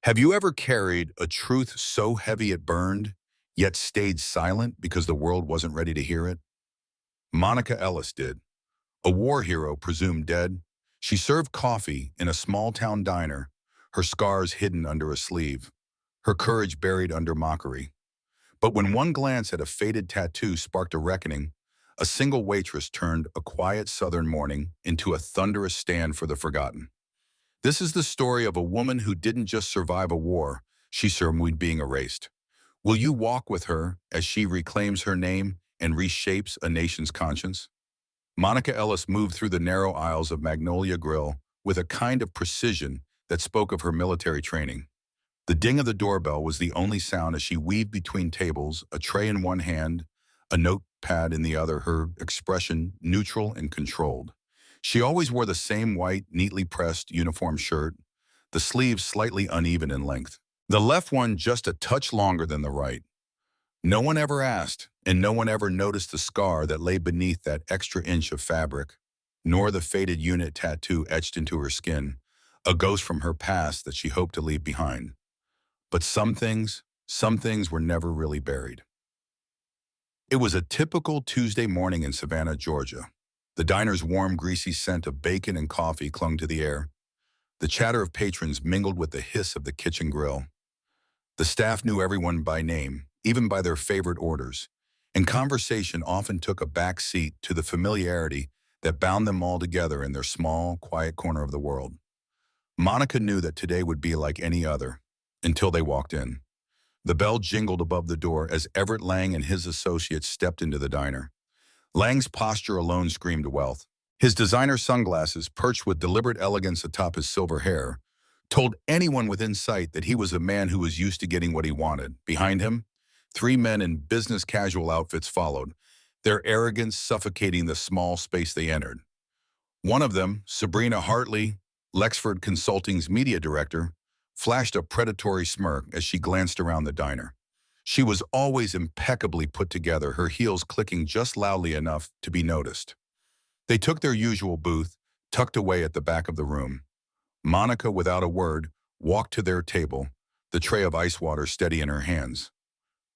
Have you ever carried a truth so heavy it burned, yet stayed silent because the world wasn't ready to hear it? Monica Ellis did. A war hero presumed dead, she served coffee in a small-town diner, her scars hidden under a sleeve, her courage buried under mockery. But when one glance at a faded tattoo sparked a reckoning, a single waitress turned a quiet southern morning into a thunderous stand for the forgotten. This is the story of a woman who didn't just survive a war, she survived being erased. Will you walk with her as she reclaims her name and reshapes a nation's conscience? Monica Ellis moved through the narrow aisles of Magnolia Grill with a kind of precision that spoke of her military training. The ding of the doorbell was the only sound as she weaved between tables, a tray in one hand, a notepad in the other, her expression neutral and controlled. She always wore the same white, neatly pressed uniform shirt, the sleeves slightly uneven in length. The left one just a touch longer than the right. No one ever asked, and no one ever noticed the scar that lay beneath that extra inch of fabric, nor the faded unit tattoo etched into her skin, a ghost from her past that she hoped to leave behind. But some things were never really buried. It was a typical Tuesday morning in Savannah, Georgia. The diner's warm, greasy scent of bacon and coffee clung to the air. The chatter of patrons mingled with the hiss of the kitchen grill. The staff knew everyone by name, even by their favorite orders, and conversation often took a back seat to the familiarity that bound them all together in their small, quiet corner of the world. Monica knew that today would be like any other, until they walked in. The bell jingled above the door as Everett Lang and his associates stepped into the diner. Lang's posture alone screamed wealth. His designer sunglasses, perched with deliberate elegance atop his silver hair, told anyone within sight that he was a man who was used to getting what he wanted. Behind him, three men in business casual outfits followed, their arrogance suffocating the small space they entered. One of them, Sabrina Hartley, Lexford Consulting's media director, flashed a predatory smirk as she glanced around the diner. She was always impeccably put together, her heels clicking just loudly enough to be noticed. They took their usual booth, tucked away at the back of the room. Monica, without a word, walked to their table, the tray of ice water steady in her hands.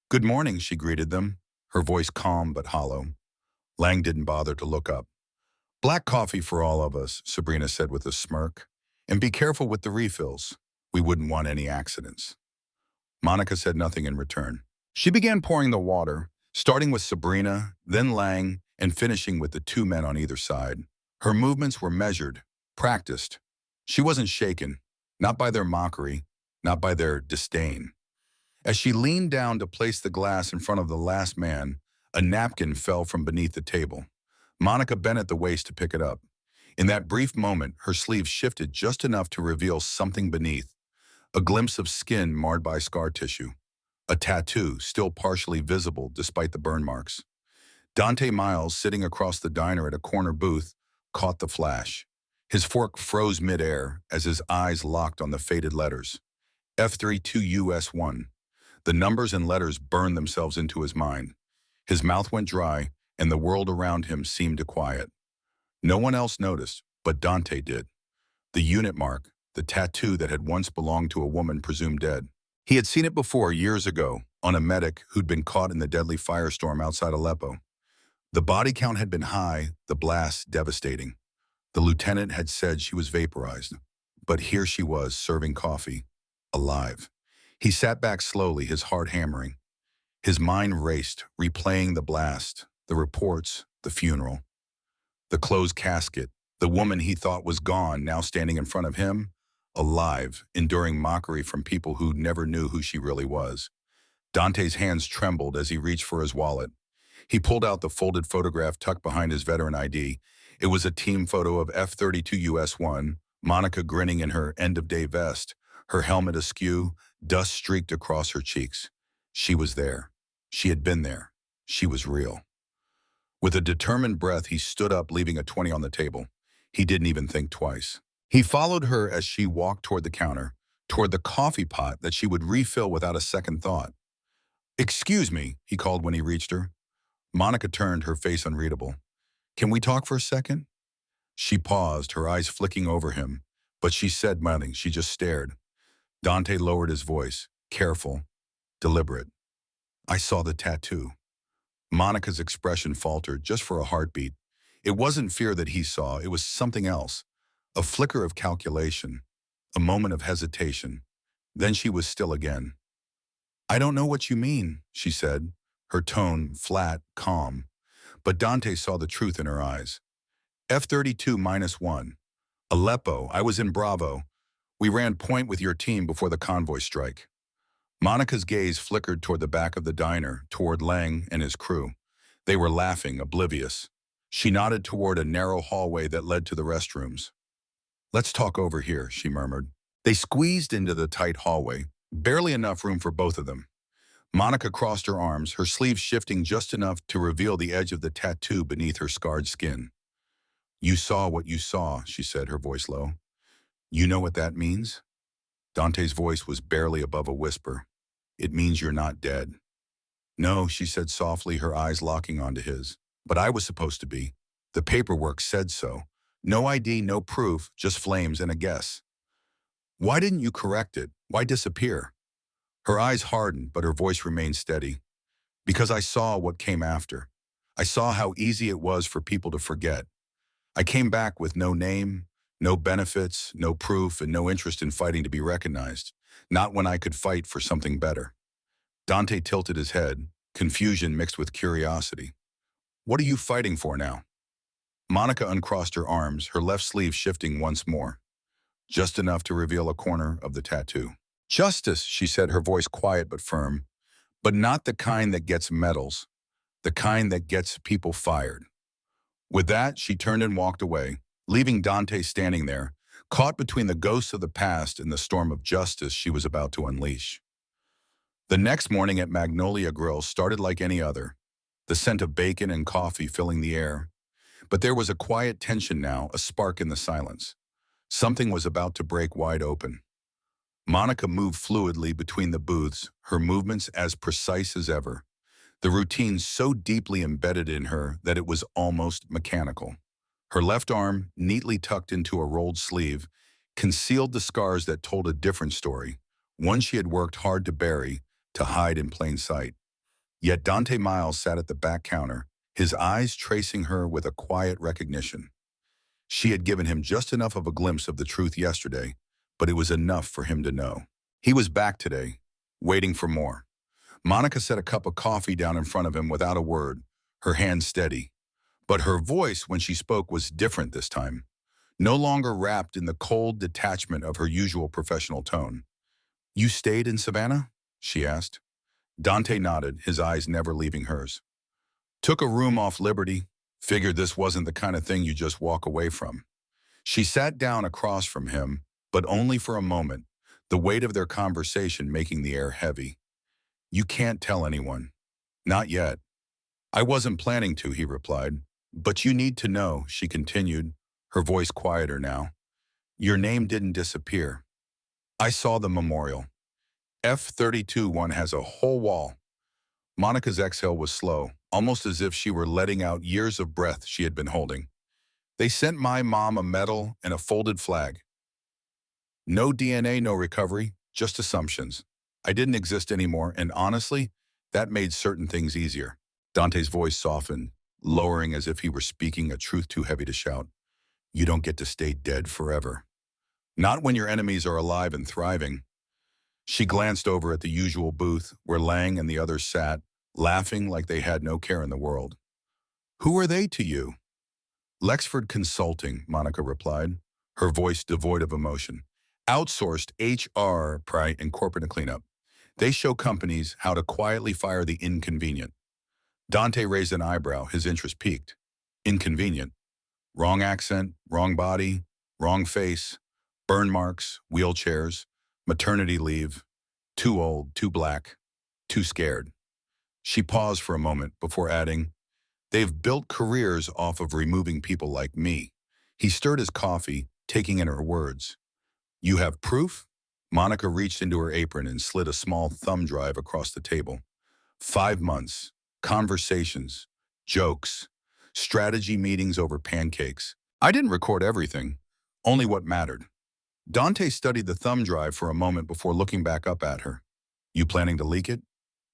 "Good morning," she greeted them, her voice calm but hollow. Lang didn't bother to look up. "Black coffee for all of us," Sabrina said with a smirk. "And be careful with the refills. We wouldn't want any accidents." Monica said nothing in return. She began pouring the water, starting with Sabrina, then Lang, and finishing with the two men on either side. Her movements were measured, practiced. She wasn't shaken, not by their mockery, not by their disdain. As she leaned down to place the glass in front of the last man, a napkin fell from beneath the table. Monica bent at the waist to pick it up. In that brief moment, her sleeve shifted just enough to reveal something beneath, a glimpse of skin marred by scar tissue, a tattoo still partially visible despite the burn marks. Dante Miles, sitting across the diner at a corner booth, caught the flash. His fork froze midair as his eyes locked on the faded letters. F32US1. The numbers and letters burned themselves into his mind. His mouth went dry, and the world around him seemed to quiet. No one else noticed, but Dante did. The unit mark, the tattoo that had once belonged to a woman presumed dead. He had seen it before years ago, on a medic who'd been caught in the deadly firestorm outside Aleppo. The body count had been high, the blast devastating. The lieutenant had said she was vaporized, but here she was serving coffee, alive. He sat back slowly, his heart hammering. His mind raced, replaying the blast, the reports, the funeral. The closed casket, the woman he thought was gone now standing in front of him, alive, enduring mockery from people who never knew who she really was. Dante's hands trembled as he reached for his wallet. He pulled out the folded photograph tucked behind his veteran ID. It was a team photo of F32US1, Monica grinning in her end-of-day vest, her helmet askew, dust streaked across her cheeks. She was there. She had been there. She was real. With a determined breath, he stood up, leaving a 20 on the table. He didn't even think twice. He followed her as she walked toward the counter, toward the coffee pot that she would refill without a second thought. "Excuse me," he called when he reached her. Monica turned, her face unreadable. "Can we talk for a second?" She paused, her eyes flicking over him, but she said nothing. She just stared. Dante lowered his voice, careful, deliberate. I saw the tattoo. Monica's expression faltered just for a heartbeat. It wasn't fear that he saw, it was something else. A flicker of calculation, a moment of hesitation. Then she was still again. I don't know what you mean, she said, her tone flat, calm. But Dante saw the truth in her eyes. F-32 -1. Aleppo, I was in Bravo. We ran point with your team before the convoy strike. Monica's gaze flickered toward the back of the diner, toward Lang and his crew. They were laughing, oblivious. She nodded toward a narrow hallway that led to the restrooms. Let's talk over here, she murmured. They squeezed into the tight hallway, barely enough room for both of them. Monica crossed her arms, her sleeves shifting just enough to reveal the edge of the tattoo beneath her scarred skin. You saw what you saw, she said, her voice low. You know what that means? Dante's voice was barely above a whisper. It means you're not dead. No, she said softly, her eyes locking onto his. But I was supposed to be. The paperwork said so. No ID, no proof, just flames and a guess. Why didn't you correct it? Why disappear? Her eyes hardened, but her voice remained steady. Because I saw what came after. I saw how easy it was for people to forget. I came back with no name, no benefits, no proof, and no interest in fighting to be recognized. Not when I could fight for something better. Dante tilted his head, confusion mixed with curiosity. What are you fighting for now? Monica uncrossed her arms, her left sleeve shifting once more, just enough to reveal a corner of the tattoo. Justice, she said, her voice quiet but firm, but not the kind that gets medals, the kind that gets people fired. With that, she turned and walked away, leaving Dante standing there, caught between the ghosts of the past and the storm of justice she was about to unleash. The next morning at Magnolia Grill started like any other, the scent of bacon and coffee filling the air. But there was a quiet tension now, a spark in the silence. Something was about to break wide open. Monica moved fluidly between the booths, her movements as precise as ever, the routine so deeply embedded in her that it was almost mechanical. Her left arm, neatly tucked into a rolled sleeve, concealed the scars that told a different story, one she had worked hard to bury, to hide in plain sight. Yet Dante Miles sat at the back counter, his eyes tracing her with a quiet recognition. She had given him just enough of a glimpse of the truth yesterday, but it was enough for him to know. He was back today, waiting for more. Monica set a cup of coffee down in front of him without a word, her hand steady. But her voice when she spoke was different this time, no longer wrapped in the cold detachment of her usual professional tone. You stayed in Savannah? She asked. Dante nodded, his eyes never leaving hers. Took a room off Liberty, figured this wasn't the kind of thing you just walk away from. She sat down across from him, but only for a moment, the weight of their conversation making the air heavy. You can't tell anyone. Not yet. I wasn't planning to, he replied. But you need to know, she continued, her voice quieter now. Your name didn't disappear. I saw the memorial. F-32 one has a whole wall. Monica's exhale was slow, almost as if she were letting out years of breath she had been holding. They sent my mom a medal and a folded flag. No DNA, no recovery, just assumptions. I didn't exist anymore, and honestly, that made certain things easier. Dante's voice softened, lowering as if he were speaking a truth too heavy to shout. You don't get to stay dead forever. Not when your enemies are alive and thriving. She glanced over at the usual booth where Lang and the others sat, laughing like they had no care in the world. Who are they to you? Lexford Consulting, Monica replied, her voice devoid of emotion. Outsourced HR, and corporate cleanup. They show companies how to quietly fire the inconvenient. Dante raised an eyebrow, his interest piqued. Inconvenient. Wrong accent, wrong body, wrong face, burn marks, wheelchairs, maternity leave, too old, too black, too scared. She paused for a moment before adding, they've built careers off of removing people like me. He stirred his coffee, taking in her words. You have proof? Monica reached into her apron and slid a small thumb drive across the table. 5 months, conversations, jokes, strategy meetings over pancakes. I didn't record everything, only what mattered. Dante studied the thumb drive for a moment before looking back up at her. You planning to leak it?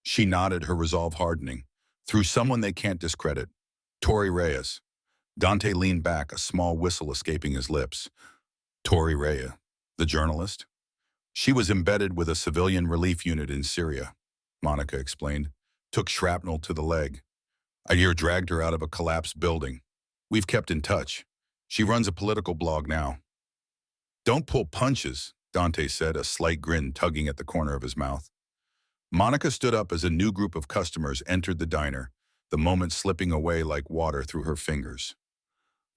She nodded, her resolve hardening. Through someone they can't discredit. Tori Reyes. Dante leaned back, a small whistle escaping his lips. Tori Reyes, the journalist? She was embedded with a civilian relief unit in Syria, Monica explained. Took shrapnel to the leg. A year dragged her out of a collapsed building. We've kept in touch. She runs a political blog now. Don't pull punches, Dante said, a slight grin tugging at the corner of his mouth. Monica stood up as a new group of customers entered the diner, the moment slipping away like water through her fingers.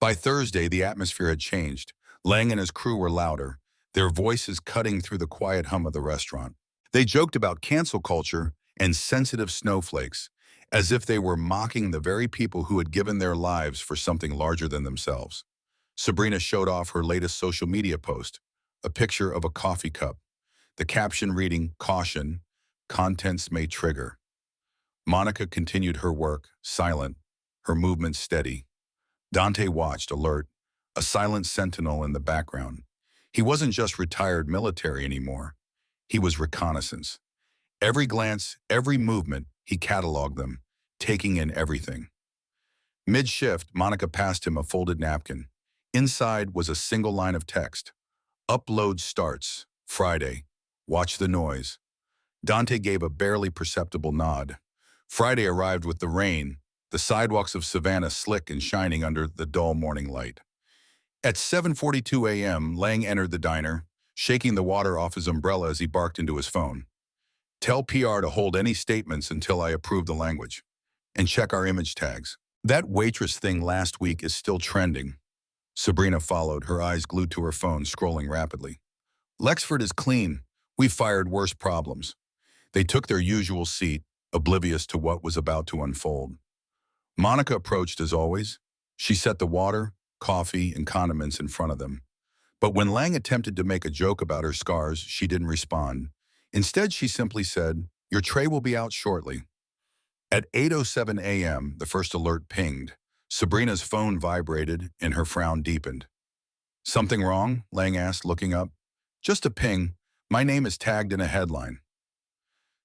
By Thursday, the atmosphere had changed. Lang and his crew were louder, their voices cutting through the quiet hum of the restaurant. They joked about cancel culture and sensitive snowflakes, as if they were mocking the very people who had given their lives for something larger than themselves. Sabrina showed off her latest social media post, a picture of a coffee cup, the caption reading, "Caution, contents may trigger." Monica continued her work, silent, her movements steady. Dante watched, alert, a silent sentinel in the background. He wasn't just retired military anymore. He was reconnaissance. Every glance, every movement, he cataloged them, taking in everything. Mid-shift, Monica passed him a folded napkin. Inside was a single line of text. Upload starts, Friday. Watch the noise. Dante gave a barely perceptible nod. Friday arrived with the rain, the sidewalks of Savannah slick and shining under the dull morning light. At 7:42 a.m., Lang entered the diner, shaking the water off his umbrella as he barked into his phone. Tell PR to hold any statements until I approve the language. And check our image tags. That waitress thing last week is still trending. Sabrina followed, her eyes glued to her phone, scrolling rapidly. Lexford is clean. We've fired worse problems. They took their usual seat, oblivious to what was about to unfold. Monica approached as always. She set the water, coffee, and condiments in front of them. But when Lang attempted to make a joke about her scars, she didn't respond. Instead, she simply said, "Your tray will be out shortly." At 8:07 a.m., the first alert pinged. Sabrina's phone vibrated and her frown deepened. Something wrong? Lang asked, looking up. Just a ping. My name is tagged in a headline.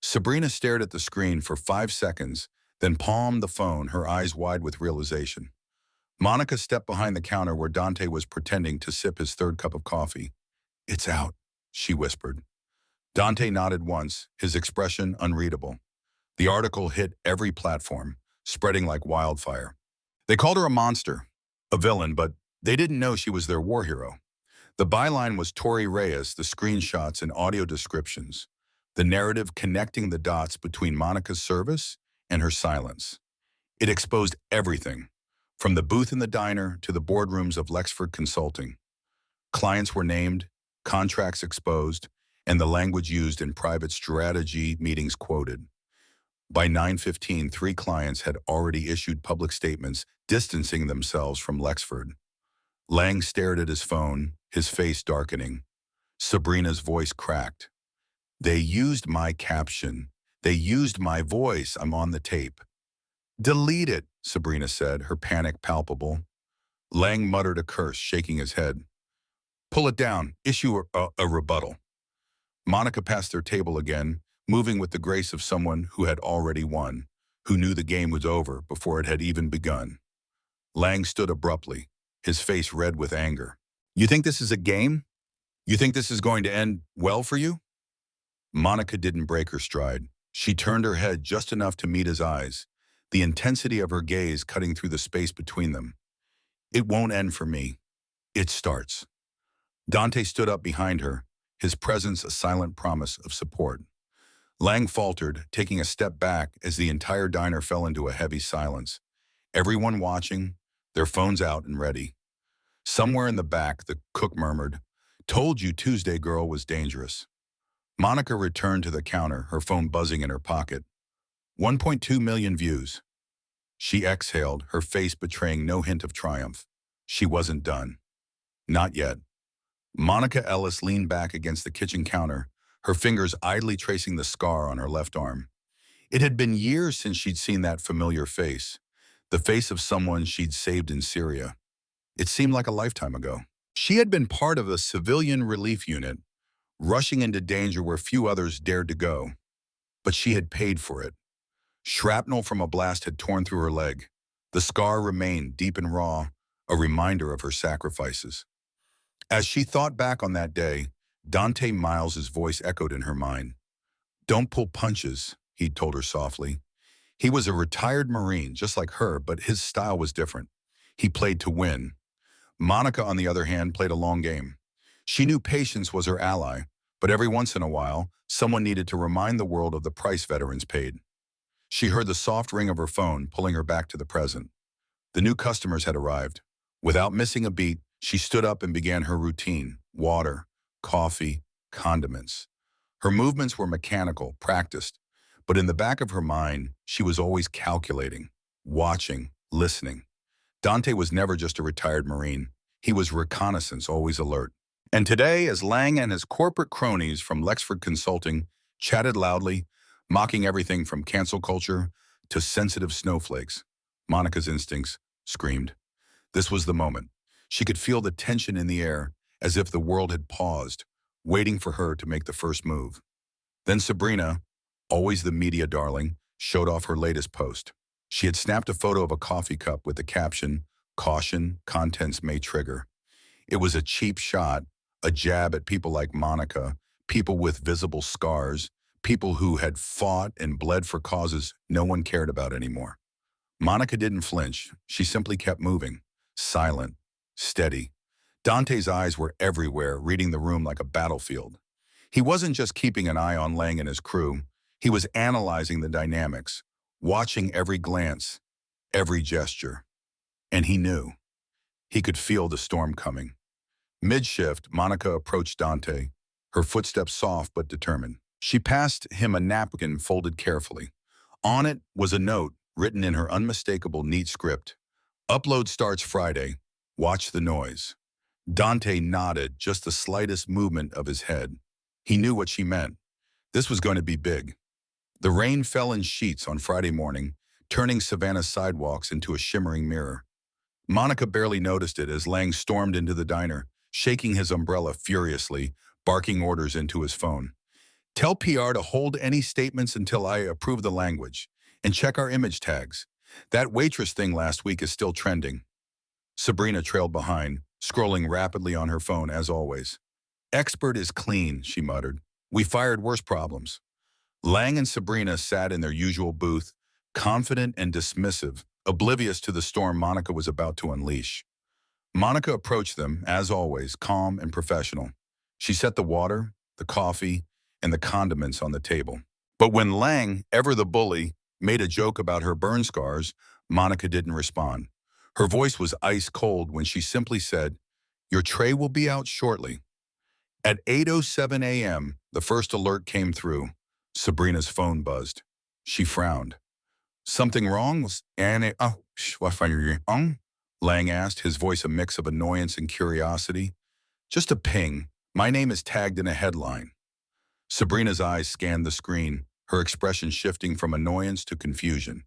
Sabrina stared at the screen for 5 seconds, then palmed the phone, her eyes wide with realization. Monica stepped behind the counter where Dante was pretending to sip his third cup of coffee. It's out, she whispered. Dante nodded once, his expression unreadable. The article hit every platform, spreading like wildfire. They called her a monster, a villain, but they didn't know she was their war hero. The byline was Tori Reyes, the screenshots and audio descriptions, the narrative connecting the dots between Monica's service and her silence. It exposed everything, from the booth in the diner to the boardrooms of Lexford Consulting. Clients were named, contracts exposed, and the language used in private strategy meetings quoted. By 9:15, 3 clients had already issued public statements distancing themselves from Lexford. Lang stared at his phone, his face darkening. Sabrina's voice cracked. They used my caption. They used my voice. I'm on the tape. Delete it, Sabrina said, her panic palpable. Lang muttered a curse, shaking his head. Pull it down. Issue a rebuttal. Monica passed their table again, moving with the grace of someone who had already won, who knew the game was over before it had even begun. Lang stood abruptly, his face red with anger. You think this is a game? You think this is going to end well for you? Monica didn't break her stride. She turned her head just enough to meet his eyes, the intensity of her gaze cutting through the space between them. It won't end for me. It starts. Dante stood up behind her, his presence a silent promise of support. Lang faltered, taking a step back as the entire diner fell into a heavy silence. Everyone watching, their phones out and ready. Somewhere in the back, the cook murmured, "Told you Tuesday girl was dangerous." Monica returned to the counter, her phone buzzing in her pocket. 1.2 million views. She exhaled, her face betraying no hint of triumph. She wasn't done. Not yet. Monica Ellis leaned back against the kitchen counter, her fingers idly tracing the scar on her left arm. It had been years since she'd seen that familiar face, the face of someone she'd saved in Syria. It seemed like a lifetime ago. She had been part of a civilian relief unit, rushing into danger where few others dared to go, but she had paid for it. Shrapnel from a blast had torn through her leg. The scar remained deep and raw, a reminder of her sacrifices. As she thought back on that day, Dante Miles's voice echoed in her mind. "Don't pull punches," he'd told her softly. He was a retired Marine, just like her, but his style was different. He played to win. Monica, on the other hand, played a long game. She knew patience was her ally, but every once in a while, someone needed to remind the world of the price veterans paid. She heard the soft ring of her phone, pulling her back to the present. The new customers had arrived. Without missing a beat, she stood up and began her routine: water, coffee, condiments. Her movements were mechanical, practiced, but in the back of her mind, she was always calculating, watching, listening. Dante was never just a retired Marine. He was reconnaissance, always alert. And today, as Lang and his corporate cronies from Lexford Consulting chatted loudly, mocking everything from cancel culture to sensitive snowflakes, Monica's instincts screamed. This was the moment. She could feel the tension in the air, as if the world had paused, waiting for her to make the first move. Then Sabrina, always the media darling, showed off her latest post. She had snapped a photo of a coffee cup with the caption, "Caution, contents may trigger." It was a cheap shot, a jab at people like Monica, people with visible scars, people who had fought and bled for causes no one cared about anymore. Monica didn't flinch. She simply kept moving, silent, steady. Dante's eyes were everywhere, reading the room like a battlefield. He wasn't just keeping an eye on Lang and his crew. He was analyzing the dynamics, watching every glance, every gesture. And he knew. He could feel the storm coming. Mid-shift, Monica approached Dante, her footsteps soft but determined. She passed him a napkin folded carefully. On it was a note written in her unmistakable, neat script. "Upload starts Friday. Watch the noise." Dante nodded, just the slightest movement of his head. He knew what she meant. This was going to be big. The rain fell in sheets on Friday morning, turning Savannah's sidewalks into a shimmering mirror. Monica barely noticed it as Lang stormed into the diner, shaking his umbrella furiously, barking orders into his phone. "Tell PR to hold any statements until I approve the language, and check our image tags. That waitress thing last week is still trending." Sabrina trailed behind, scrolling rapidly on her phone as always. "Expert is clean," she muttered. "We fired worse problems." Lang and Sabrina sat in their usual booth, confident and dismissive, oblivious to the storm Monica was about to unleash. Monica approached them, as always, calm and professional. She set the water, the coffee, and the condiments on the table. But when Lang, ever the bully, made a joke about her burn scars, Monica didn't respond. Her voice was ice cold when she simply said, "Your tray will be out shortly." At 8:07 a.m., the first alert came through. Sabrina's phone buzzed. She frowned. "Something wrong?" Lang asked, his voice a mix of annoyance and curiosity. "Just a ping. My name is tagged in a headline." Sabrina's eyes scanned the screen, her expression shifting from annoyance to confusion.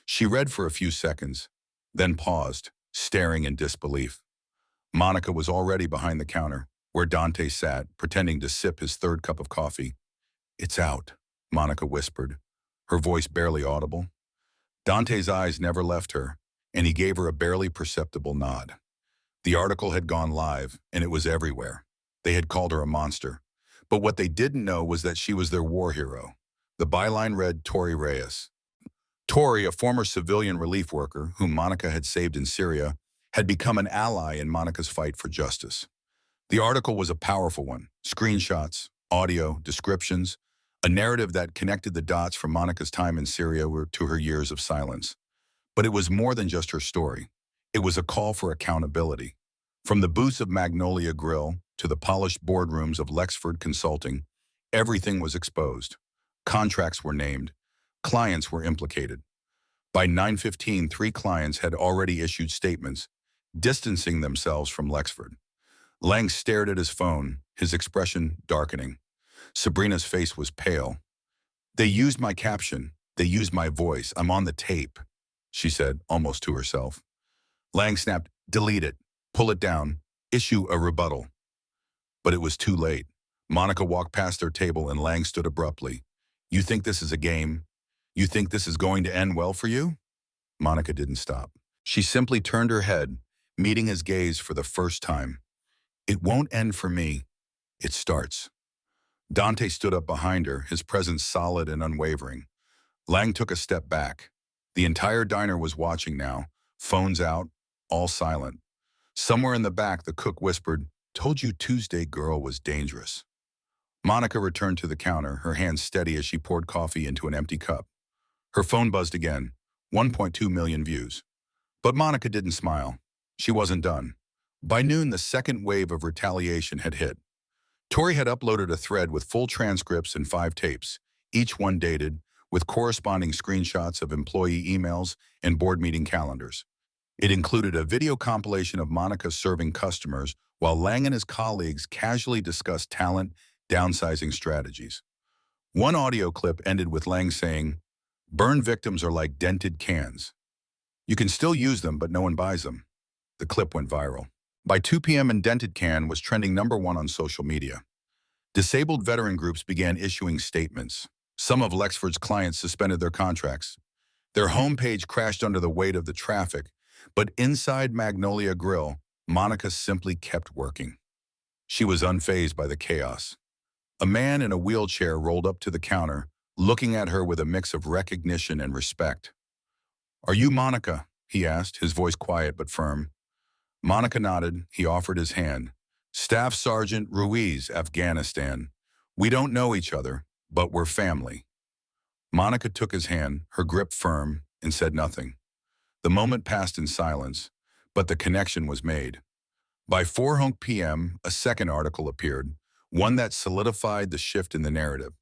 She read for a few seconds, then paused, staring in disbelief. Monica was already behind the counter, where Dante sat, pretending to sip his third cup of coffee. "It's out," Monica whispered, her voice barely audible. Dante's eyes never left her, and he gave her a barely perceptible nod. The article had gone live, and it was everywhere. They had called her a monster. But what they didn't know was that she was their war hero. The byline read Tori Reyes. Tori, a former civilian relief worker whom Monica had saved in Syria, had become an ally in Monica's fight for justice. The article was a powerful one. Screenshots, audio, descriptions, a narrative that connected the dots from Monica's time in Syria to her years of silence. But it was more than just her story. It was a call for accountability. From the booths of Magnolia Grill to the polished boardrooms of Lexford Consulting, everything was exposed. Contracts were named. Clients were implicated. By 9:15, 3 clients had already issued statements, distancing themselves from Lexford. Lang stared at his phone, his expression darkening. Sabrina's face was pale. "They used my caption. They used my voice. I'm on the tape," she said, almost to herself. Lang snapped, "Delete it. Pull it down. issue a rebuttal. But it was too late. Monica walked past their table and Lang stood abruptly. You think this is a game? You think this is going to end well for you? Monica didn't stop. She simply turned her head, meeting his gaze for the first time. It won't end for me. It starts. Dante stood up behind her, his presence solid and unwavering. Lang took a step back. The entire diner was watching now, phones out, all silent. Somewhere in the back, the cook whispered, "Told you Tuesday girl was dangerous." Monica returned to the counter, her hands steady as she poured coffee into an empty cup. Her phone buzzed again, 1.2 million views. But Monica didn't smile. She wasn't done. By noon, the second wave of retaliation had hit. Tori had uploaded a thread with full transcripts and 5 tapes, each one dated, with corresponding screenshots of employee emails and board meeting calendars. It included a video compilation of Monica serving customers while Lang and his colleagues casually discussed talent downsizing strategies. One audio clip ended with Lang saying, "Burn victims are like dented cans. You can still use them, but no one buys them." The clip went viral. By 2 p.m., Indented Can was trending #1 on social media. Disabled veteran groups began issuing statements. Some of Lexford's clients suspended their contracts. Their homepage crashed under the weight of the traffic, but inside Magnolia Grill, Monica simply kept working. She was unfazed by the chaos. A man in a wheelchair rolled up to the counter, looking at her with a mix of recognition and respect. "Are you Monica?" he asked, his voice quiet but firm. Monica nodded. He offered his hand. "Staff Sergeant Ruiz, Afghanistan. We don't know each other, but we're family." Monica took his hand, her grip firm, and said nothing. The moment passed in silence, but the connection was made. By 4 p.m., a second article appeared, one that solidified the shift in the narrative.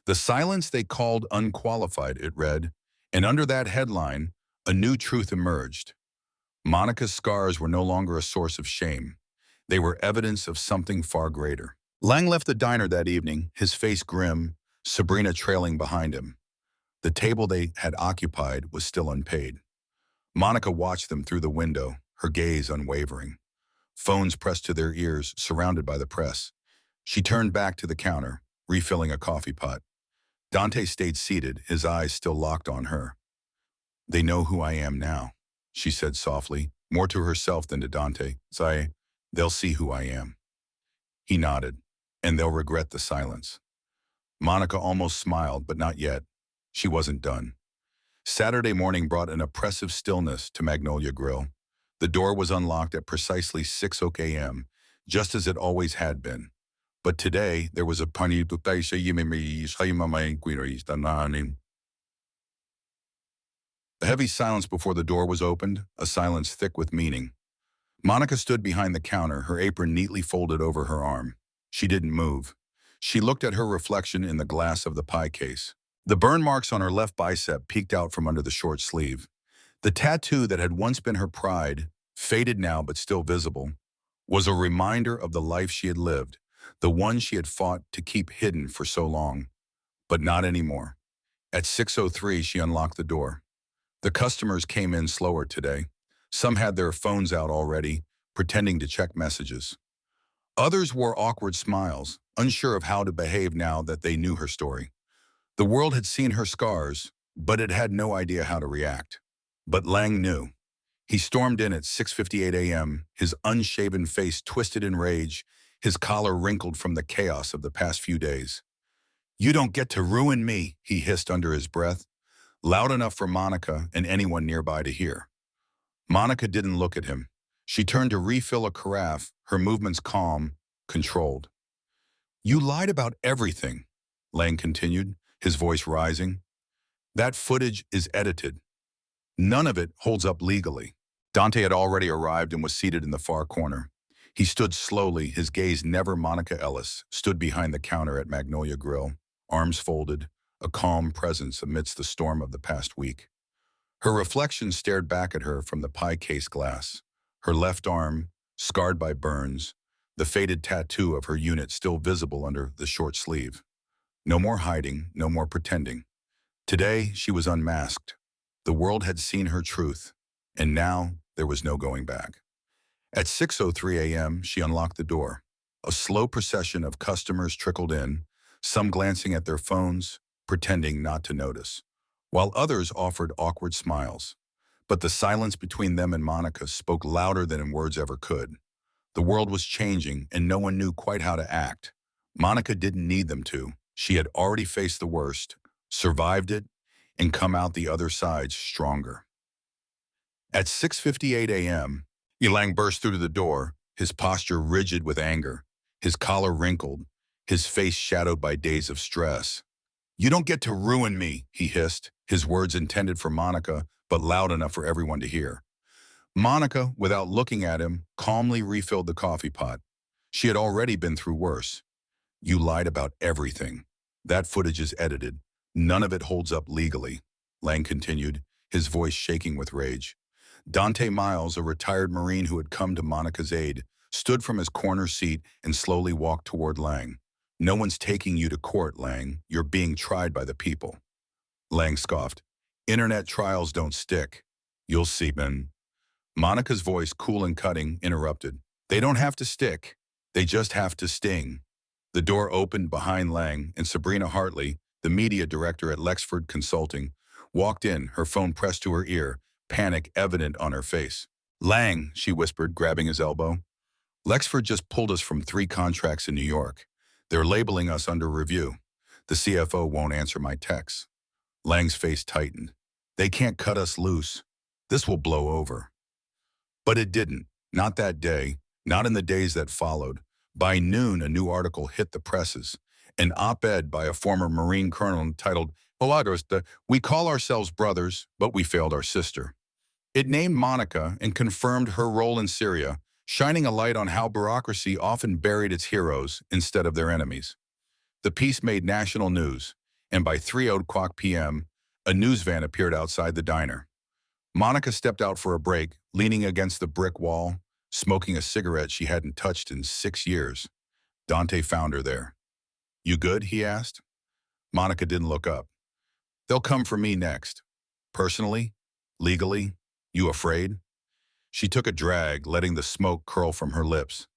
"The silence they called unqualified," it read, and under that headline, a new truth emerged. Monica's scars were no longer a source of shame. They were evidence of something far greater. Lang left the diner that evening, his face grim, Sabrina trailing behind him. The table they had occupied was still unpaid. Monica watched them through the window, her gaze unwavering. Phones pressed to their ears, surrounded by the press. She turned back to the counter, refilling a coffee pot. Dante stayed seated, his eyes still locked on her. "They know who I am now," she said softly, more to herself than to Dante. They'll see who I am." He nodded, "And they'll regret the silence." Monica almost smiled, but not yet. She wasn't done. Saturday morning brought an oppressive stillness to Magnolia Grill. The door was unlocked at precisely 6 a.m., just as it always had been. But today, there was a heavy silence before the door was opened, a silence thick with meaning. Monica stood behind the counter, her apron neatly folded over her arm. She didn't move. She looked at her reflection in the glass of the pie case. The burn marks on her left bicep peeked out from under the short sleeve. The tattoo that had once been her pride, faded now but still visible, was a reminder of the life she had lived, the one she had fought to keep hidden for so long. But not anymore. At 6:03, she unlocked the door. The customers came in slower today. Some had their phones out already, pretending to check messages. Others wore awkward smiles, unsure of how to behave now that they knew her story. The world had seen her scars, but it had no idea how to react. But Lang knew. He stormed in at 6:58 a.m., his unshaven face twisted in rage, his collar wrinkled from the chaos of the past few days. "You don't get to ruin me," he hissed under his breath, loud enough for Monica and anyone nearby to hear. Monica didn't look at him. She turned to refill a carafe, her movements calm, controlled. "You lied about everything," Lang continued, his voice rising. "That footage is edited. None of it holds up legally." Dante had already arrived and was seated in the far corner. He stood slowly, his gaze never Monica Ellis, stood behind the counter at Magnolia Grill, arms folded, a calm presence amidst the storm of the past week. Her reflection stared back at her from the pie case glass, her left arm, scarred by burns, the faded tattoo of her unit still visible under the short sleeve. No more hiding, no more pretending. Today, she was unmasked. The world had seen her truth, and now there was no going back. At 6:03 a.m., she unlocked the door. A slow procession of customers trickled in, some glancing at their phones, pretending not to notice, while others offered awkward smiles. But the silence between them and Monica spoke louder than words ever could. The world was changing, and no one knew quite how to act. Monica didn't need them to. She had already faced the worst, survived it, and come out the other side stronger. At 6:58 a.m., Elang burst through the door, his posture rigid with anger, his collar wrinkled, his face shadowed by days of stress. "You don't get to ruin me," he hissed, his words intended for Monica, but loud enough for everyone to hear. Monica, without looking at him, calmly refilled the coffee pot. She had already been through worse. "You lied about everything. That footage is edited. None of it holds up legally," Lang continued, his voice shaking with rage. Dante Miles, a retired Marine who had come to Monica's aid, stood from his corner seat and slowly walked toward Lang. "No one's taking you to court, Lang. You're being tried by the people." Lang scoffed. "Internet trials don't stick. You'll see, Ben." Monica's voice, cool and cutting, interrupted. "They don't have to stick. They just have to sting." The door opened behind Lang, and Sabrina Hartley, the media director at Lexford Consulting, walked in, her phone pressed to her ear, panic evident on her face. "Lang," she whispered, grabbing his elbow. "Lexford just pulled us from 3 contracts in New York. They're labeling us under review. The CFO won't answer my texts." Lang's face tightened. "They can't cut us loose. This will blow over." But it didn't. Not that day. Not in the days that followed. By noon, a new article hit the presses. An op-ed by a former Marine colonel entitled, "We call ourselves brothers, but we failed our sister." It named Monica and confirmed her role in Syria, shining a light on how bureaucracy often buried its heroes instead of their enemies. The piece made national news, and by 3:00 p.m., a news van appeared outside the diner. Monica stepped out for a break, leaning against the brick wall, smoking a cigarette she hadn't touched in 6 years. Dante found her there. "You good?" he asked. Monica didn't look up. "They'll come for me next. Personally? Legally? You afraid?" She took a drag, letting the smoke curl from her lips.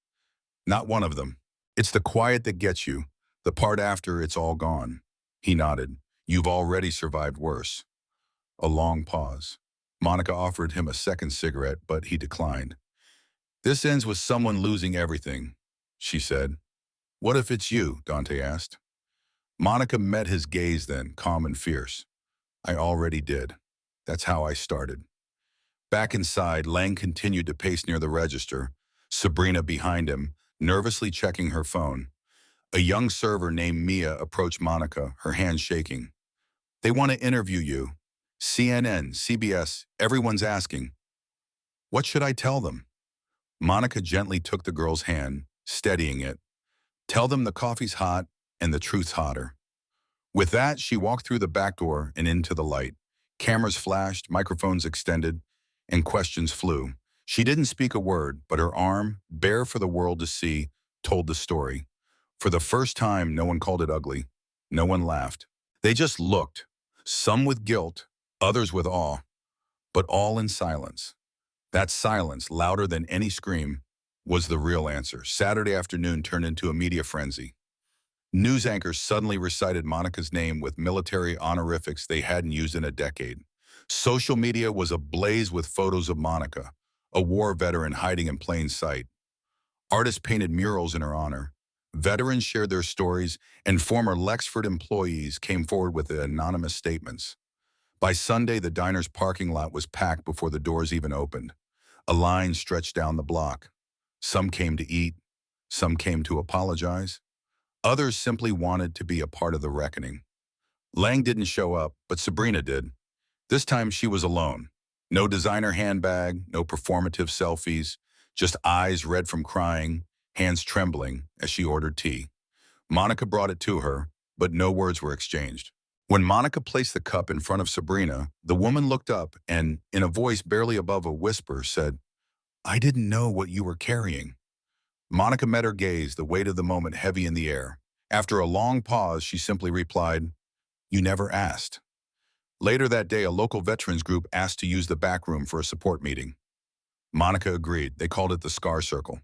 "Not one of them. It's the quiet that gets you, the part after it's all gone." He nodded. "You've already survived worse." A long pause. Monica offered him a second cigarette, but he declined. "This ends with someone losing everything," she said. "What if it's you?" Dante asked. Monica met his gaze then, calm and fierce. "I already did. That's how I started." Back inside, Lang continued to pace near the register, Sabrina behind him, nervously checking her phone. A young server named Mia approached Monica, her hand shaking. "They want to interview you. CNN, CBS, everyone's asking." "What should I tell them?" Monica gently took the girl's hand, steadying it. "Tell them the coffee's hot and the truth's hotter." With that, she walked through the back door and into the light. Cameras flashed, microphones extended, and questions flew. She didn't speak a word, but her arm, bare for the world to see, told the story. For the first time, no one called it ugly. No one laughed. They just looked, some with guilt, others with awe, but all in silence. That silence, louder than any scream, was the real answer. Saturday afternoon turned into a media frenzy. News anchors suddenly recited Monica's name with military honorifics they hadn't used in a decade. Social media was ablaze with photos of Monica, a war veteran hiding in plain sight. Artists painted murals in her honor. Veterans shared their stories, and former Lexford employees came forward with anonymous statements. By Sunday, the diner's parking lot was packed before the doors even opened. A line stretched down the block. Some came to eat. Some came to apologize. Others simply wanted to be a part of the reckoning. Lang didn't show up, but Sabrina did. This time she was alone. No designer handbag, no performative selfies, just eyes red from crying, hands trembling as she ordered tea. Monica brought it to her, but no words were exchanged. When Monica placed the cup in front of Sabrina, the woman looked up and, in a voice barely above a whisper, said, "I didn't know what you were carrying." Monica met her gaze, the weight of the moment heavy in the air. After a long pause, she simply replied, "You never asked." Later that day, a local veterans group asked to use the back room for a support meeting. Monica agreed. They called it the scar circle.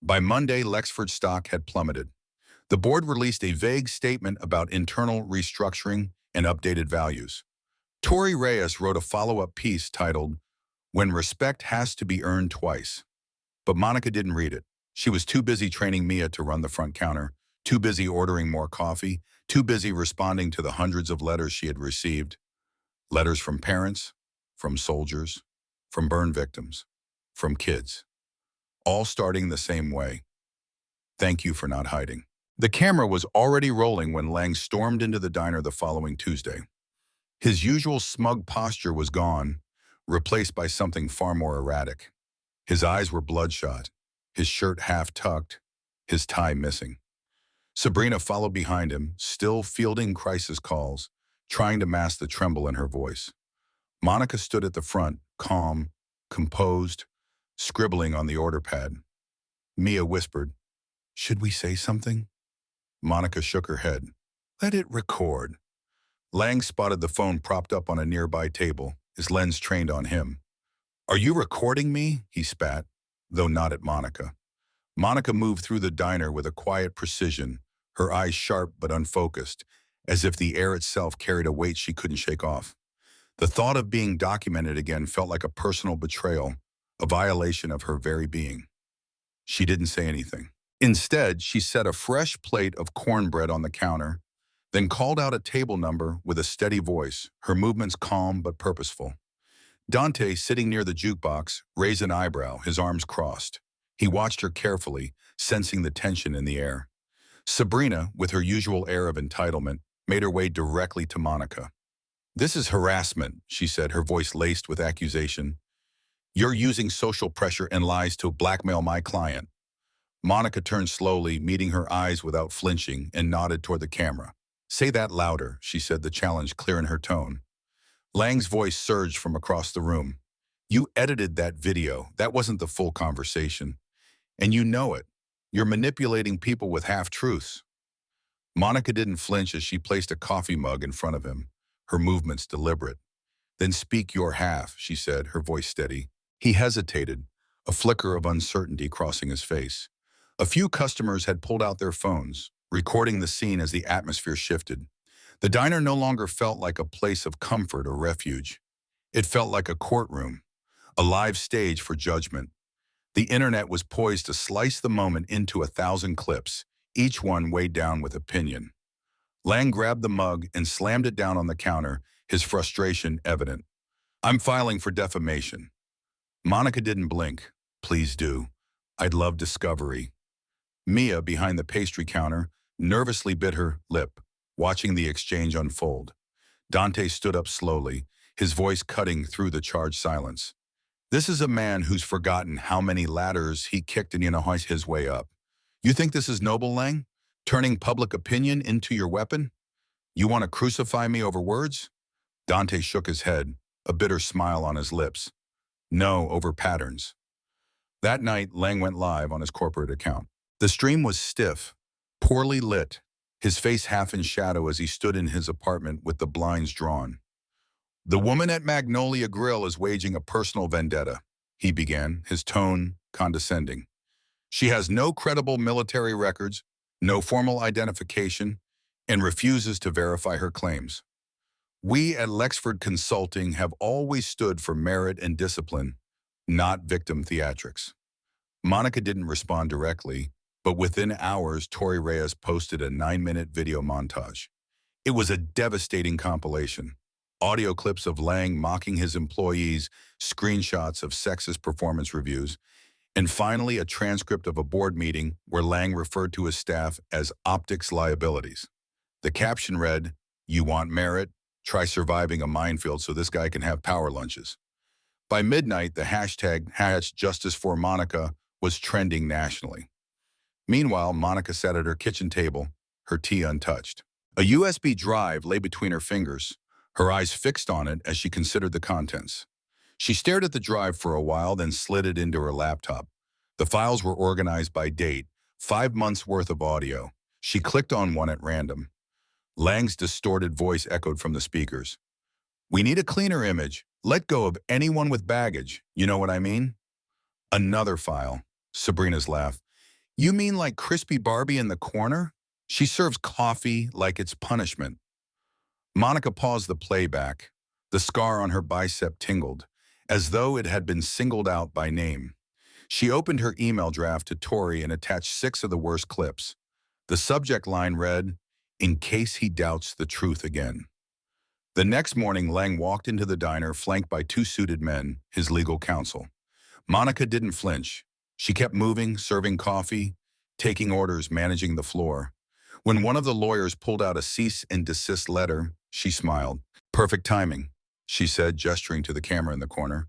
By Monday, Lexford stock had plummeted. The board released a vague statement about internal restructuring and updated values. Tori Reyes wrote a follow-up piece titled, "When Respect Has to Be Earned Twice." But Monica didn't read it. She was too busy training Mia to run the front counter, too busy ordering more coffee, too busy responding to the hundreds of letters she had received. Letters from parents, from soldiers, from burn victims, from kids. All starting the same way. Thank you for not hiding. The camera was already rolling when Lang stormed into the diner the following Tuesday. His usual smug posture was gone, replaced by something far more erratic. His eyes were bloodshot, his shirt half-tucked, his tie missing. Sabrina followed behind him, still fielding crisis calls, trying to mask the tremble in her voice. Monica stood at the front, calm, composed, scribbling on the order pad. Mia whispered, "Should we say something?" Monica shook her head. "Let it record." Lang spotted the phone propped up on a nearby table, his lens trained on him. "Are you recording me?" he spat, though not at Monica. Monica moved through the diner with a quiet precision, her eyes sharp but unfocused, as if the air itself carried a weight she couldn't shake off. The thought of being documented again felt like a personal betrayal, a violation of her very being. She didn't say anything. Instead, she set a fresh plate of cornbread on the counter, then called out a table number with a steady voice, her movements calm but purposeful. Dante, sitting near the jukebox, raised an eyebrow, his arms crossed. He watched her carefully, sensing the tension in the air. Sabrina, with her usual air of entitlement, made her way directly to Monica. "This is harassment," she said, her voice laced with accusation. "You're using social pressure and lies to blackmail my client." Monica turned slowly, meeting her eyes without flinching, and nodded toward the camera. "Say that louder," she said, the challenge clear in her tone. Lang's voice surged from across the room. "You edited that video. That wasn't the full conversation. And you know it. You're manipulating people with half-truths." Monica didn't flinch as she placed a coffee mug in front of him, her movements deliberate. "Then speak your half," she said, her voice steady. He hesitated, a flicker of uncertainty crossing his face. A few customers had pulled out their phones, recording the scene as the atmosphere shifted. The diner no longer felt like a place of comfort or refuge. It felt like a courtroom, a live stage for judgment. The internet was poised to slice the moment into 1,000 clips, each one weighed down with opinion. Lang grabbed the mug and slammed it down on the counter, his frustration evident. "I'm filing for defamation." Monica didn't blink. "Please do. I'd love discovery." Mia, behind the pastry counter, nervously bit her lip, watching the exchange unfold. Dante stood up slowly, his voice cutting through the charged silence. "This is a man who's forgotten how many ladders he kicked and his way up. You think this is noble, Lang? Turning public opinion into your weapon? You want to crucify me over words?" Dante shook his head, a bitter smile on his lips. "No, over patterns." That night, Lang went live on his corporate account. The stream was stiff, poorly lit, his face half in shadow as he stood in his apartment with the blinds drawn. "The woman at Magnolia Grill is waging a personal vendetta," he began, his tone condescending. "She has no credible military records, no formal identification, and refuses to verify her claims. We at Lexford Consulting have always stood for merit and discipline, not victim theatrics." Monica didn't respond directly, but within hours, Tori Reyes posted a 9-minute video montage. It was a devastating compilation. Audio clips of Lang mocking his employees, screenshots of sexist performance reviews, and finally a transcript of a board meeting where Lang referred to his staff as optics liabilities. The caption read, "You want merit? Try surviving a minefield so this guy can have power lunches." By midnight, the hashtag #JusticeForMonica was trending nationally. Meanwhile, Monica sat at her kitchen table, her tea untouched. A USB drive lay between her fingers, her eyes fixed on it as she considered the contents. She stared at the drive for a while, then slid it into her laptop. The files were organized by date, 5 months' worth of audio. She clicked on one at random. Lang's distorted voice echoed from the speakers. "We need a cleaner image. Let go of anyone with baggage. You know what I mean?" Another file. Sabrina's laugh. You mean like crispy Barbie in the corner? She serves coffee like it's punishment. Monica paused the playback. The scar on her bicep tingled, as though it had been singled out by name. She opened her email draft to Tori and attached 6 of the worst clips. The subject line read, "In case he doubts the truth again." The next morning, Lang walked into the diner flanked by 2 suited men, his legal counsel. Monica didn't flinch. She kept moving, serving coffee, taking orders, managing the floor. When one of the lawyers pulled out a cease and desist letter, she smiled. "Perfect timing," she said, gesturing to the camera in the corner.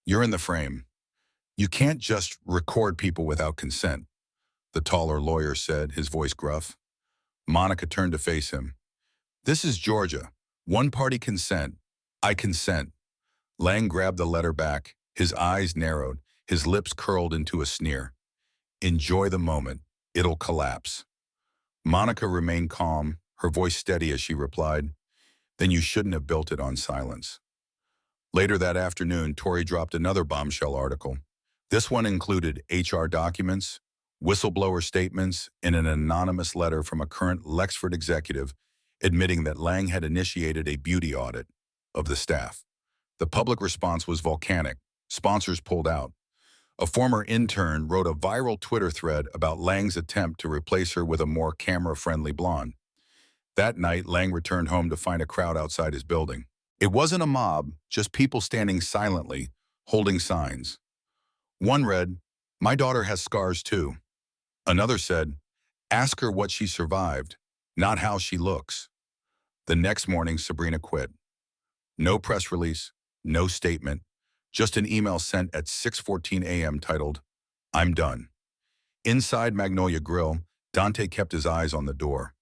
"You're in the frame. You can't just record people without consent," the taller lawyer said, his voice gruff. Monica turned to face him. "This is Georgia. One-party consent. I consent." Lang grabbed the letter back. His eyes narrowed, his lips curled into a sneer. "Enjoy the moment. It'll collapse." Monica remained calm, her voice steady as she replied, "Then you shouldn't have built it on silence." Later that afternoon, Tori dropped another bombshell article. This one included HR documents, whistleblower statements, and an anonymous letter from a current Lexford executive admitting that Lang had initiated a beauty audit of the staff. The public response was volcanic. Sponsors pulled out. A former intern wrote a viral Twitter thread about Lang's attempt to replace her with a more camera-friendly blonde. That night, Lang returned home to find a crowd outside his building. It wasn't a mob, just people standing silently, holding signs. One read, "My daughter has scars too." Another said, "Ask her what she survived, not how she looks." The next morning, Sabrina quit. No press release, no statement, just an email sent at 6:14 a.m. titled, "I'm done." Inside Magnolia Grill, Dante kept his eyes on the door.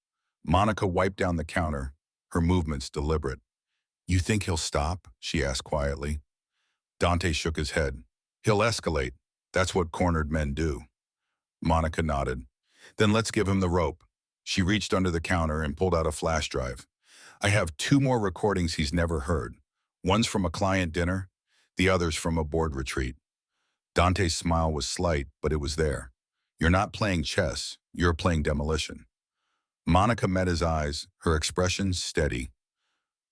Monica wiped down the counter, her movements deliberate. "You think he'll stop?" she asked quietly. Dante shook his head. "He'll escalate. That's what cornered men do." Monica nodded. "Then let's give him the rope." She reached under the counter and pulled out a flash drive. "I have 2 more recordings he's never heard. One's from a client dinner, the other's from a board retreat." Dante's smile was slight, but it was there. "You're not playing chess, you're playing demolition." Monica met his eyes, her expression steady.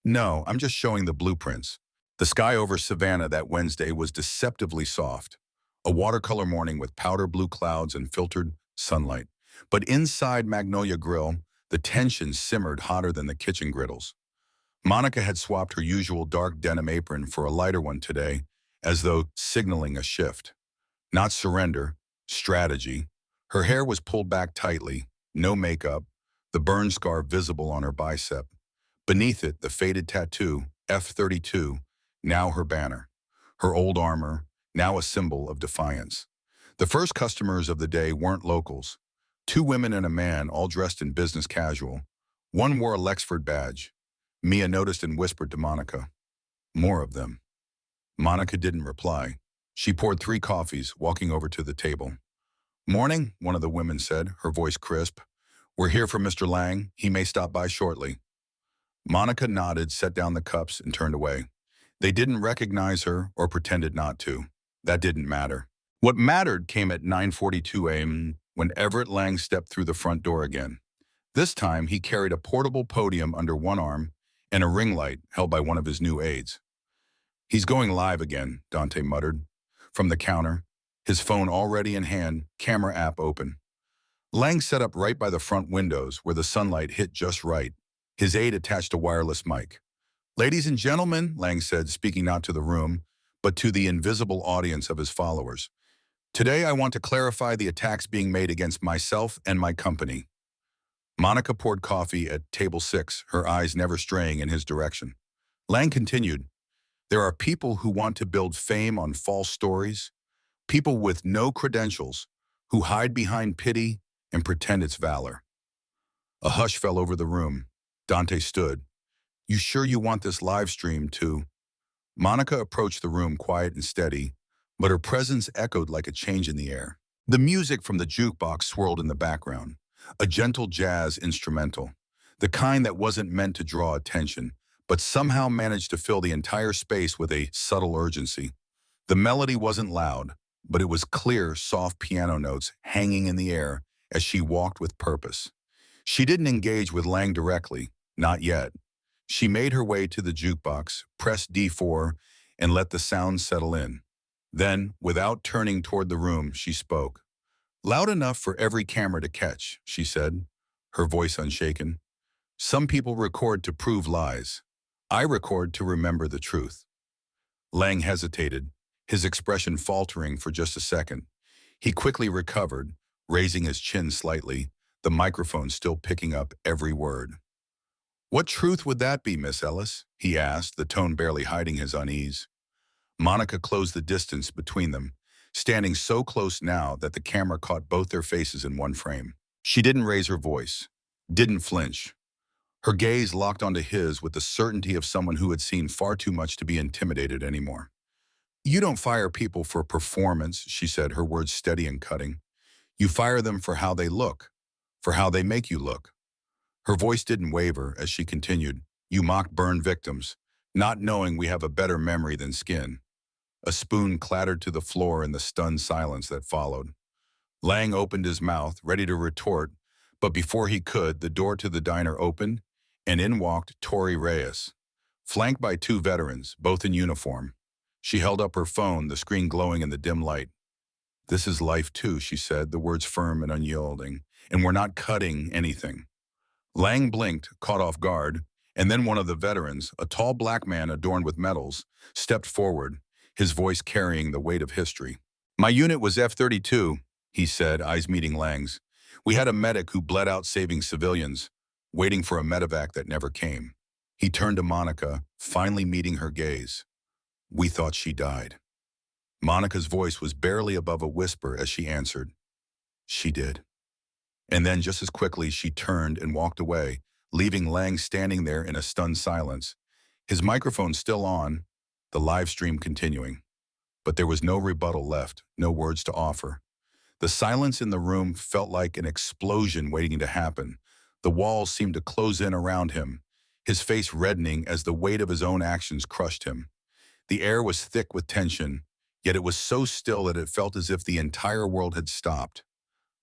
"No, I'm just showing the blueprints." The sky over Savannah that Wednesday was deceptively soft. A watercolor morning with powder blue clouds and filtered sunlight. But inside Magnolia Grill, the tension simmered hotter than the kitchen griddles. Monica had swapped her usual dark denim apron for a lighter one today, as though signaling a shift. Not surrender, strategy. Her hair was pulled back tightly, no makeup, the burn scar visible on her bicep. Beneath it, the faded tattoo, F-32, now her banner. Her old armor, now a symbol of defiance. The first customers of the day weren't locals. 2 women and a man, all dressed in business casual. One wore a Lexford badge. Mia noticed and whispered to Monica, "More of them." Monica didn't reply. She poured 3 coffees, walking over to the table. "Morning," one of the women said, her voice crisp. "We're here for Mr. Lang. He may stop by shortly." Monica nodded, set down the cups, and turned away. They didn't recognize her or pretended not to. That didn't matter. What mattered came at 9:42 a.m. when Everett Lang stepped through the front door again. This time, he carried a portable podium under one arm and a ring light held by one of his new aides. "He's going live again," Dante muttered. From the counter, his phone already in hand, camera app open. Lang set up right by the front windows where the sunlight hit just right. His aide attached a wireless mic. "Ladies and gentlemen," Lang said, speaking not to the room, but to the invisible audience of his followers. "Today I want to clarify the attacks being made against myself and my company." Monica poured coffee at table 6, her eyes never straying in his direction. Lang continued, "There are people who want to build fame on false stories, people with no credentials who hide behind pity and pretend it's valor." A hush fell over the room. Dante stood. "You sure you want this live stream too?" Monica approached the room quiet and steady, but her presence echoed like a change in the air. The music from the jukebox swirled in the background, a gentle jazz instrumental, the kind that wasn't meant to draw attention, but somehow managed to fill the entire space with a subtle urgency. The melody wasn't loud, but it was clear, soft piano notes hanging in the air as she walked with purpose. She didn't engage with Lang directly, not yet. She made her way to the jukebox, pressed D4, and let the sound settle in. Then, without turning toward the room, she spoke. Loud enough for every camera to catch, she said, her voice unshaken. Some people record to prove lies. I record to remember the truth. Lang hesitated, his expression faltering for just a second. He quickly recovered, raising his chin slightly, the microphone still picking up every word. What truth would that be, Miss Ellis? He asked, the tone barely hiding his unease. Monica closed the distance between them, standing so close now that the camera caught both their faces in one frame. She didn't raise her voice, didn't flinch. Her gaze locked onto his with the certainty of someone who had seen far too much to be intimidated anymore. You don't fire people for performance, she said, her words steady and cutting. You fire them for how they look, for how they make you look. Her voice didn't waver as she continued. You mock burn victims, not knowing we have a better memory than skin. A spoon clattered to the floor in the stunned silence that followed. Lang opened his mouth, ready to retort, but before he could, the door to the diner opened, and in walked Tori Reyes, flanked by two veterans, both in uniform. She held up her phone, the screen glowing in the dim light. This is life too, she said, the words firm and unyielding, and we're not cutting anything. Lang blinked, caught off guard, and then one of the veterans, a tall black man adorned with medals, stepped forward, his voice carrying the weight of history. My unit was F-32, he said, eyes meeting Lang's. We had a medic who bled out saving civilians, waiting for a medevac that never came. He turned to Monica, finally meeting her gaze. We thought she died. Monica's voice was barely above a whisper as she answered. She did. And then just as quickly she turned and walked away, leaving Lang standing there in a stunned silence, his microphone still on, the live stream continuing. But there was no rebuttal left, no words to offer. The silence in the room felt like an explosion waiting to happen. The walls seemed to close in around him, his face reddening as the weight of his own actions crushed him. The air was thick with tension, yet it was so still that it felt as if the entire world had stopped.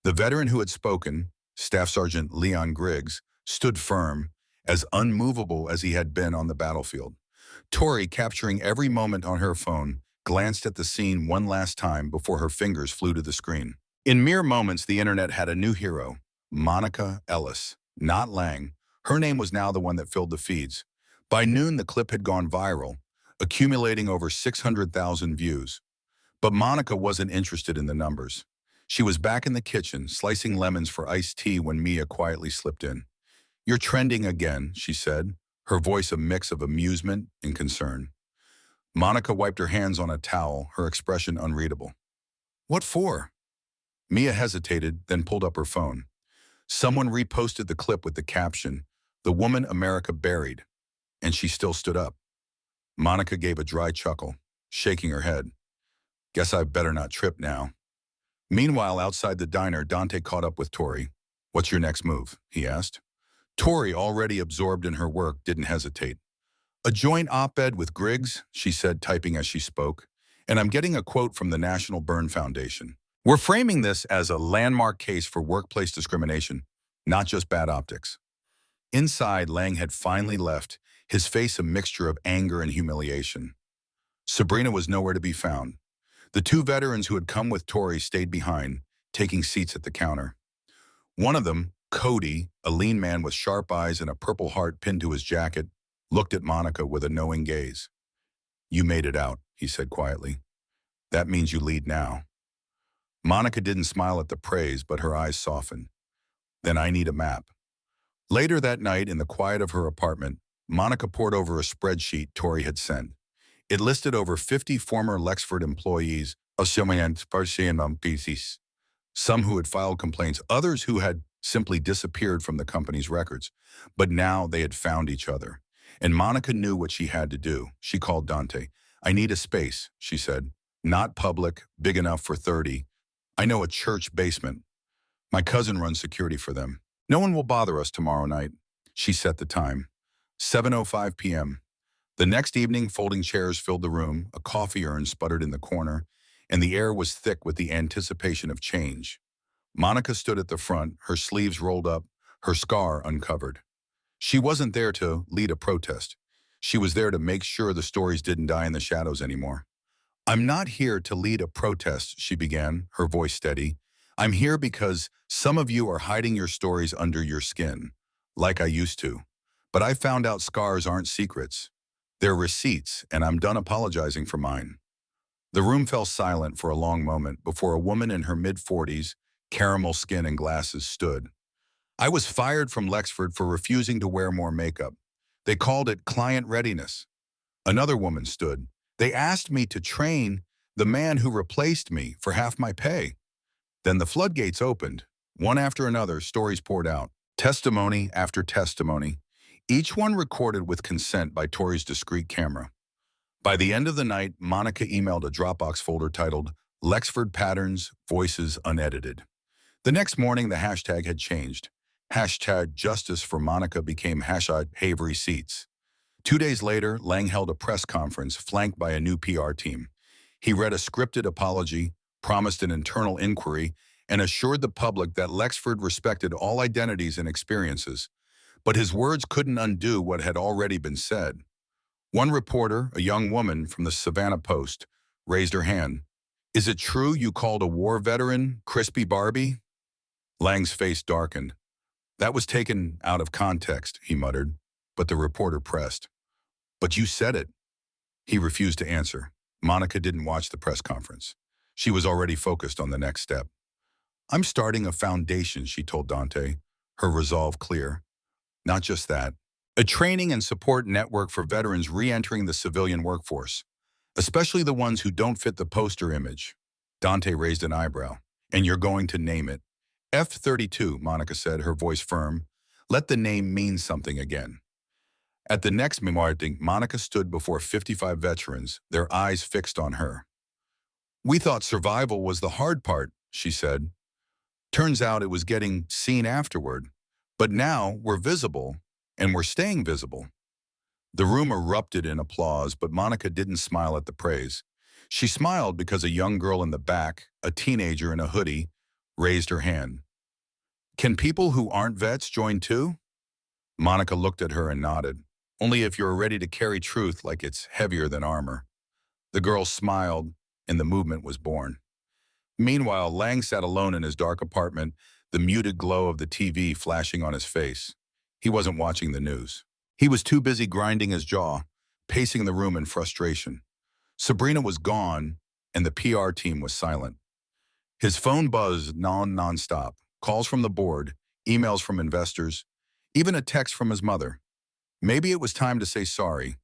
The veteran who had spoken, Staff Sergeant Leon Griggs, stood firm, as unmovable as he had been on the battlefield. Tori, capturing every moment on her phone, glanced at the scene one last time before her fingers flew to the screen. In mere moments, the internet had a new hero, Monica Ellis, not Lang. Her name was now the one that filled the feeds. By noon, the clip had gone viral, accumulating over 600,000 views. But Monica wasn't interested in the numbers. She was back in the kitchen, slicing lemons for iced tea when Mia quietly slipped in. You're trending again, she said, her voice a mix of amusement and concern. Monica wiped her hands on a towel, her expression unreadable. What for? Mia hesitated, then pulled up her phone. Someone reposted the clip with the caption, The Woman America Buried, and she still stood up. Monica gave a dry chuckle, shaking her head. Guess I better not trip now. Meanwhile, outside the diner, Dante caught up with Tori. What's your next move? He asked. Tori, already absorbed in her work, didn't hesitate. A joint op-ed with Griggs, she said, typing as she spoke, and I'm getting a quote from the National Burn Foundation. We're framing this as a landmark case for workplace discrimination, not just bad optics. Inside, Lang had finally left, his face a mixture of anger and humiliation. Sabrina was nowhere to be found. The two veterans who had come with Tori stayed behind, taking seats at the counter. One of them, Cody, a lean man with sharp eyes and a purple heart pinned to his jacket, looked at Monica with a knowing gaze. You made it out, he said quietly. That means you lead now. Monica didn't smile at the praise, but her eyes softened. Then I need a map. Later that night, in the quiet of her apartment, Monica pored over a spreadsheet Tori had sent. It listed over 50 former Lexford employees, some who had filed complaints, others who had simply disappeared from the company's records. But now they had found each other. And Monica knew what she had to do. She called Dante. I need a space, she said. Not public, big enough for 30. I know a church basement. My cousin runs security for them. No one will bother us tomorrow night. She set the time. 7:05 p.m. The next evening, folding chairs filled the room, a coffee urn sputtered in the corner, and the air was thick with the anticipation of change. Monica stood at the front, her sleeves rolled up, her scar uncovered. She wasn't there to lead a protest. She was there to make sure the stories didn't die in the shadows anymore. "I'm not here to lead a protest," she began, her voice steady. "I'm here because some of you are hiding your stories under your skin, like I used to. But I found out scars aren't secrets. They're receipts, and I'm done apologizing for mine." The room fell silent for a long moment before a woman in her mid-40s, caramel skin and glasses, stood. "I was fired from Lexford for refusing to wear more makeup. They called it client readiness." Another woman stood. "They asked me to train the man who replaced me for half my pay." Then the floodgates opened. One after another, stories poured out. Testimony after testimony. Each one recorded with consent by Tori's discreet camera. By the end of the night, Monica emailed a Dropbox folder titled Lexford Patterns, Voices Unedited. The next morning, the hashtag had changed. Hashtag Justice for Monica became hashtag Have Receipts. 2 days later, Lang held a press conference flanked by a new PR team. He read a scripted apology, promised an internal inquiry, and assured the public that Lexford respected all identities and experiences. But his words couldn't undo what had already been said. One reporter, a young woman from the Savannah Post, raised her hand. "Is it true you called a war veteran Crispy Barbie?" Lang's face darkened. "That was taken out of context," he muttered, but the reporter pressed. "But you said it." He refused to answer. Monica didn't watch the press conference. She was already focused on the next step. "I'm starting a foundation," she told Dante, her resolve clear. "Not just that. A training and support network for veterans re-entering the civilian workforce, especially the ones who don't fit the poster image." Dante raised an eyebrow. "And you're going to name it." F-32, Monica said, her voice firm. "Let the name mean something again." At the next meeting, Monica stood before 55 veterans, their eyes fixed on her. "We thought survival was the hard part," she said. "Turns out it was getting seen afterward. But now we're visible, and we're staying visible." The room erupted in applause, but Monica didn't smile at the praise. She smiled because a young girl in the back, a teenager in a hoodie, raised her hand. "Can people who aren't vets join too?" Monica looked at her and nodded. "Only if you're ready to carry truth like it's heavier than armor." The girl smiled, and the movement was born. Meanwhile, Lang sat alone in his dark apartment, the muted glow of the TV flashing on his face. He wasn't watching the news. He was too busy grinding his jaw, pacing the room in frustration. Sabrina was gone, and the PR team was silent. His phone buzzed non-stop, calls from the board, emails from investors, even a text from his mother. Maybe it was time to say sorry,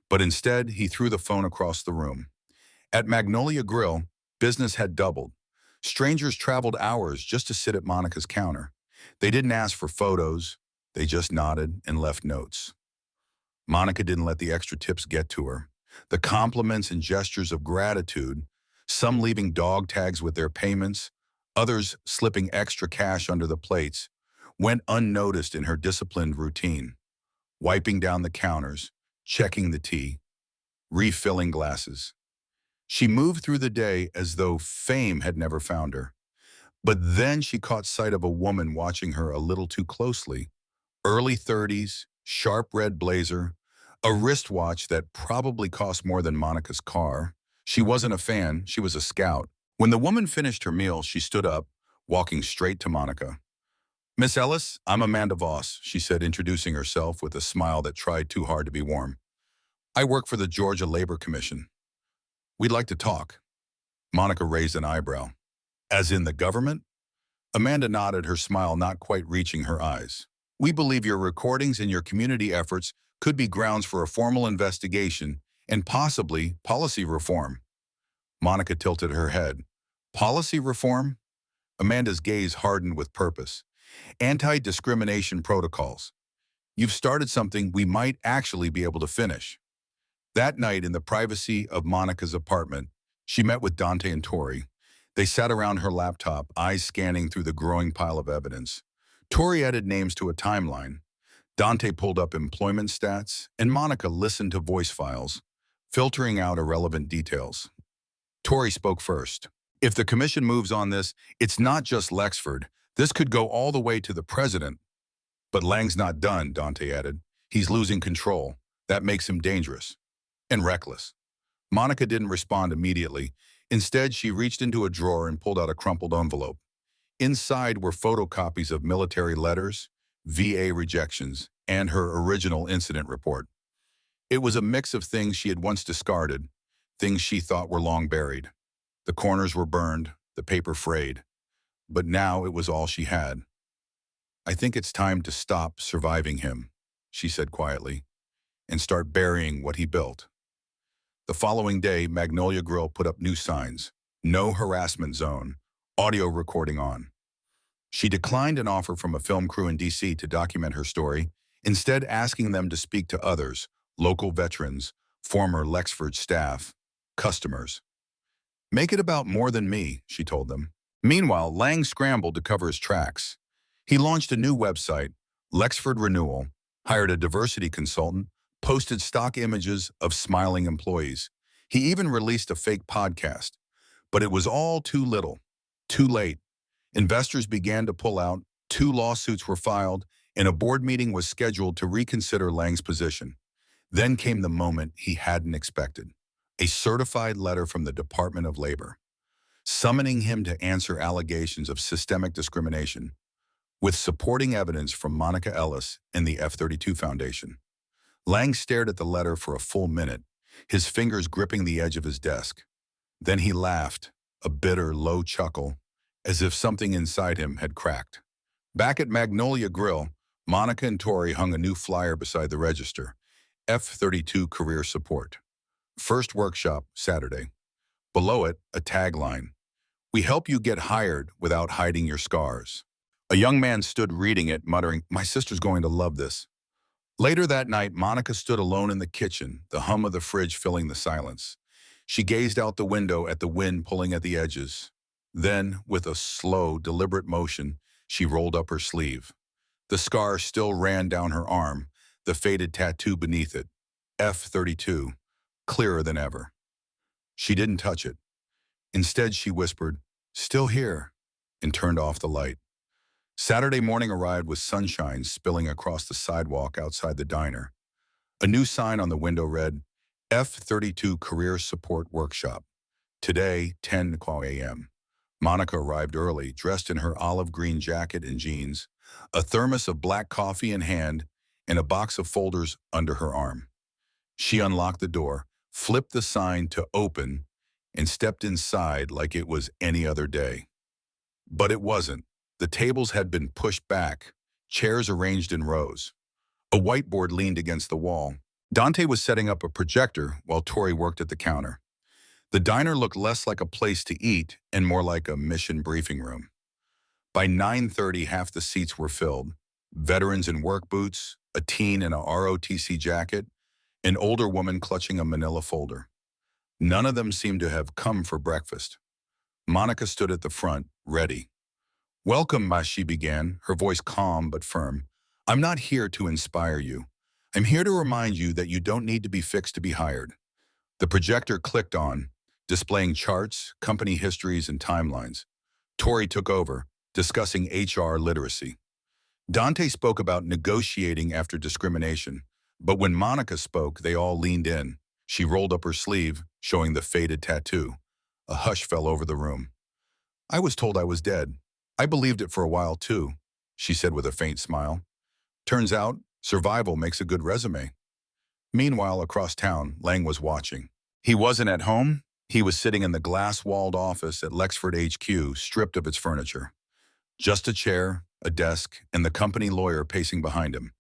but instead he threw the phone across the room. At Magnolia Grill, business had doubled. Strangers traveled hours just to sit at Monica's counter. They didn't ask for photos. They just nodded and left notes. Monica didn't let the extra tips get to her. The compliments and gestures of gratitude, some leaving dog tags with their payments, others slipping extra cash under the plates, went unnoticed in her disciplined routine. Wiping down the counters, checking the tea, refilling glasses. She moved through the day as though fame had never found her. But then she caught sight of a woman watching her a little too closely. Early 30s, sharp red blazer, a wristwatch that probably cost more than Monica's car. She wasn't a fan, she was a scout. When the woman finished her meal, she stood up, walking straight to Monica. "Miss Ellis, I'm Amanda Voss," she said, introducing herself with a smile that tried too hard to be warm. "I work for the Georgia Labor Commission. We'd like to talk." Monica raised an eyebrow. "As in the government?" Amanda nodded, her smile not quite reaching her eyes. "We believe your recordings and your community efforts could be grounds for a formal investigation and possibly policy reform." Monica tilted her head. "Policy reform?" Amanda's gaze hardened with purpose. "Anti-discrimination protocols. You've started something we might actually be able to finish." That night, in the privacy of Monica's apartment, she met with Dante and Tori. They sat around her laptop, eyes scanning through the growing pile of evidence. Tori added names to a timeline. Dante pulled up employment stats, and Monica listened to voice files, filtering out irrelevant details. Tory spoke first. If the commission moves on this, it's not just Lexford. This could go all the way to the president. But Lang's not done, Dante added. He's losing control. That makes him dangerous and reckless. Monica didn't respond immediately. Instead, she reached into a drawer and pulled out a crumpled envelope. Inside were photocopies of military letters, VA rejections, and her original incident report. It was a mix of things she had once discarded, things she thought were long buried. The corners were burned, the paper frayed. But now it was all she had. I think it's time to stop surviving him, she said quietly, and start burying what he built. The following day, Magnolia Grill put up new signs. No harassment zone. Audio recording on. She declined an offer from a film crew in D.C. to document her story, instead asking them to speak to others, local veterans, former Lexford staff, customers. Make it about more than me, she told them. Meanwhile, Lang scrambled to cover his tracks. He launched a new website, Lexford Renewal, hired a diversity consultant, posted stock images of smiling employees. He even released a fake podcast. But it was all too little, too late. Investors began to pull out, 2 lawsuits were filed, and a board meeting was scheduled to reconsider Lang's position. Then came the moment he hadn't expected. A certified letter from the Department of Labor, summoning him to answer allegations of systemic discrimination, with supporting evidence from Monica Ellis and the F-32 Foundation. Lang stared at the letter for a full minute, his fingers gripping the edge of his desk. Then he laughed, a bitter, low chuckle, as if something inside him had cracked. Back at Magnolia Grill, Monica and Tory hung a new flyer beside the register, F-32 Career Support. First workshop, Saturday. Below it, a tagline. We help you get hired without hiding your scars. A young man stood reading it, muttering, my sister's going to love this. Later that night, Monica stood alone in the kitchen, the hum of the fridge filling the silence. She gazed out the window at the wind pulling at the edges. Then, with a slow, deliberate motion, she rolled up her sleeve. The scar still ran down her arm, the faded tattoo beneath it. F-32, clearer than ever. She didn't touch it. Instead, she whispered, still here, and turned off the light. Saturday morning arrived with sunshine spilling across the sidewalk outside the diner. A new sign on the window read, F-32 Career Support Workshop. Today, 10 a.m. Monica arrived early, dressed in her olive green jacket and jeans, a thermos of black coffee in hand, and a box of folders under her arm. She unlocked the door, flipped the sign to open, and stepped inside like it was any other day. But it wasn't. The tables had been pushed back, chairs arranged in rows. A whiteboard leaned against the wall. Dante was setting up a projector while Tory worked at the counter. The diner looked less like a place to eat and more like a mission briefing room. By 9:30, half the seats were filled. Veterans in work boots, a teen in a ROTC jacket, an older woman clutching a manila folder. None of them seemed to have come for breakfast. Monica stood at the front, ready. Welcome, Ma, she began, her voice calm but firm. I'm not here to inspire you. I'm here to remind you that you don't need to be fixed to be hired. The projector clicked on, displaying charts, company histories, and timelines. Tory took over, discussing HR literacy. Dante spoke about negotiating after discrimination, but when Monica spoke, they all leaned in. She rolled up her sleeve, showing the faded tattoo. A hush fell over the room. I was told I was dead. I believed it for a while, too, she said with a faint smile. Turns out, survival makes a good resume. Meanwhile, across town, Lang was watching. He wasn't at home. He was sitting in the glass-walled office at Lexford HQ, stripped of its furniture. Just a chair, a desk, and the company lawyer pacing behind him.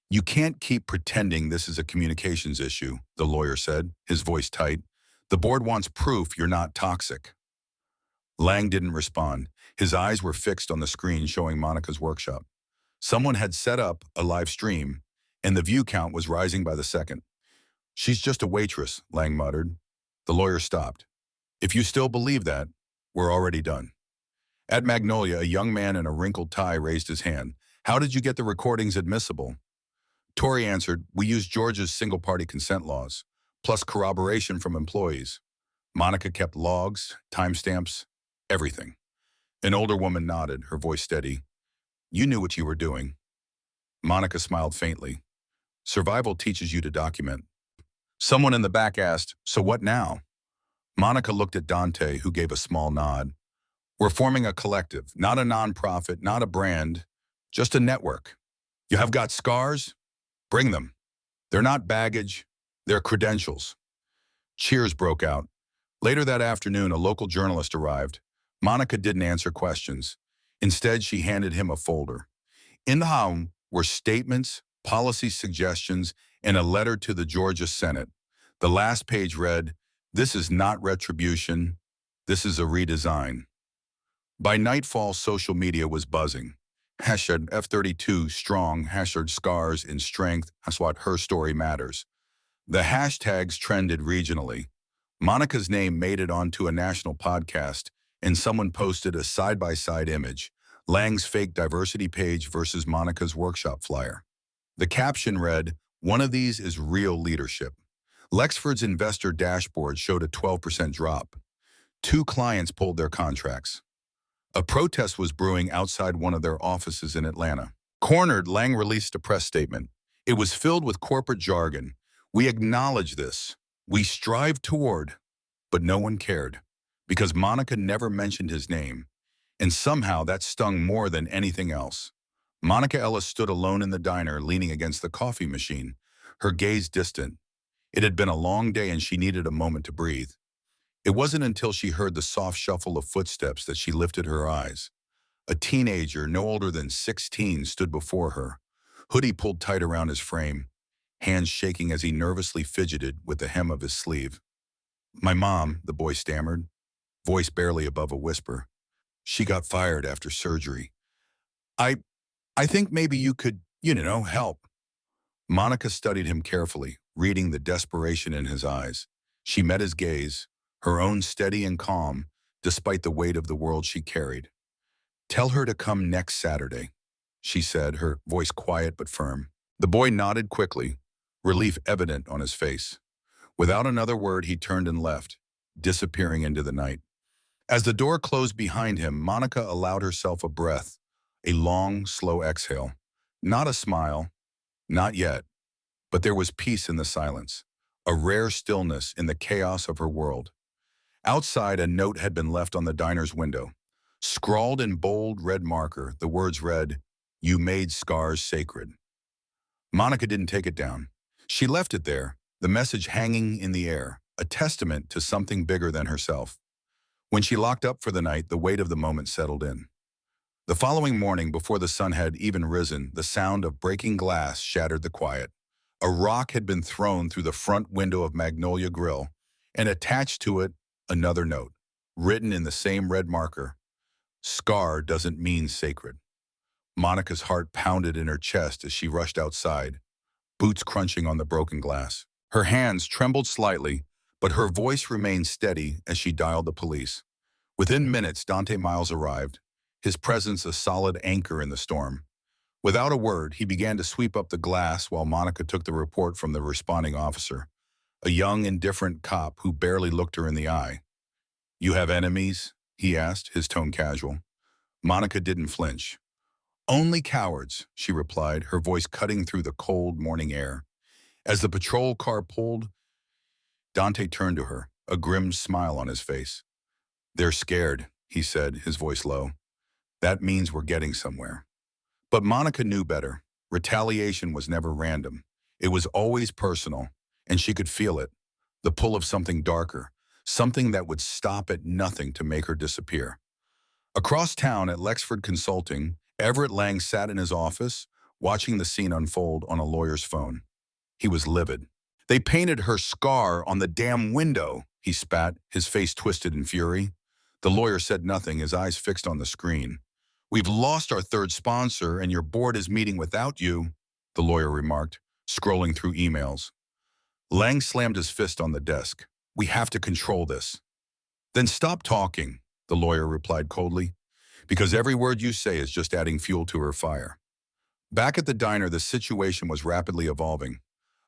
You can't keep pretending this is a communications issue, the lawyer said, his voice tight. The board wants proof you're not toxic. Lang didn't respond. His eyes were fixed on the screen showing Monica's workshop. Someone had set up a live stream, and the view count was rising by the second. She's just a waitress, Lang muttered. The lawyer stopped. If you still believe that, we're already done. At Magnolia, a young man in a wrinkled tie raised his hand. How did you get the recordings admissible? Tory answered, we used Georgia's single-party consent laws, plus corroboration from employees. Monica kept logs, timestamps, everything. An older woman nodded, her voice steady. You knew what you were doing. Monica smiled faintly. Survival teaches you to document. Someone in the back asked, so what now? Monica looked at Dante, who gave a small nod. We're forming a collective, not a nonprofit, not a brand, just a network. You have got scars? Bring them. They're not baggage, they're credentials. Cheers broke out. Later that afternoon, a local journalist arrived. Monica didn't answer questions. Instead, she handed him a folder. In the home were statements, policy suggestions, and a letter to the Georgia Senate. The last page read, "This is not retribution. This is a redesign." By nightfall, social media was buzzing. Hashtag F32 strong, hashtag scars in strength, that's what her story matters. The hashtags trended regionally. Monica's name made it onto a national podcast, and someone posted a side-by-side image, Lang's fake diversity page versus Monica's workshop flyer. The caption read, "One of these is real leadership." Lexford's investor dashboard showed a 12% drop. 2 clients pulled their contracts. A protest was brewing outside one of their offices in Atlanta. Cornered, Lang released a press statement. It was filled with corporate jargon. We acknowledge this. We strive toward, but no one cared, because Monica never mentioned his name, and somehow that stung more than anything else. Monica Ellis stood alone in the diner, leaning against the coffee machine, her gaze distant. It had been a long day and she needed a moment to breathe. It wasn't until she heard the soft shuffle of footsteps that she lifted her eyes. A teenager, no older than 16, stood before her, hoodie pulled tight around his frame, hands shaking as he nervously fidgeted with the hem of his sleeve. My mom, the boy stammered, voice barely above a whisper. She got fired after surgery. I think maybe you could, help. Monica studied him carefully, reading the desperation in his eyes. She met his gaze, her own steady and calm, despite the weight of the world she carried. Tell her to come next Saturday, she said, her voice quiet but firm. The boy nodded quickly, relief evident on his face. Without another word, he turned and left, disappearing into the night. As the door closed behind him, Monica allowed herself a breath, a long, slow exhale. Not a smile, not yet, but there was peace in the silence, a rare stillness in the chaos of her world. Outside, a note had been left on the diner's window. Scrawled in bold red marker, the words read, "You made scars sacred." Monica didn't take it down. She left it there, the message hanging in the air, a testament to something bigger than herself. When she locked up for the night, the weight of the moment settled in. The following morning, before the sun had even risen, the sound of breaking glass shattered the quiet. A rock had been thrown through the front window of Magnolia Grill, and attached to it, another note, written in the same red marker. Scar doesn't mean sacred. Monica's heart pounded in her chest as she rushed outside, boots crunching on the broken glass. Her hands trembled slightly, but her voice remained steady as she dialed the police. Within minutes, Dante Miles arrived, his presence a solid anchor in the storm. Without a word, he began to sweep up the glass while Monica took the report from the responding officer, a young, indifferent cop who barely looked her in the eye. You have enemies? He asked, his tone casual. Monica didn't flinch. Only cowards, she replied, her voice cutting through the cold morning air. As the patrol car pulled, Dante turned to her, a grim smile on his face. They're scared, he said, his voice low. That means we're getting somewhere. But Monica knew better. Retaliation was never random. It was always personal, and she could feel it, the pull of something darker, something that would stop at nothing to make her disappear. Across town at Lexford Consulting, Everett Lang sat in his office, watching the scene unfold on a lawyer's phone. He was livid. They painted her scar on the damn window, he spat, his face twisted in fury. The lawyer said nothing, his eyes fixed on the screen. We've lost our third sponsor and your board is meeting without you, the lawyer remarked, scrolling through emails. Lang slammed his fist on the desk. We have to control this. Then stop talking, the lawyer replied coldly, because every word you say is just adding fuel to her fire. Back at the diner, the situation was rapidly evolving.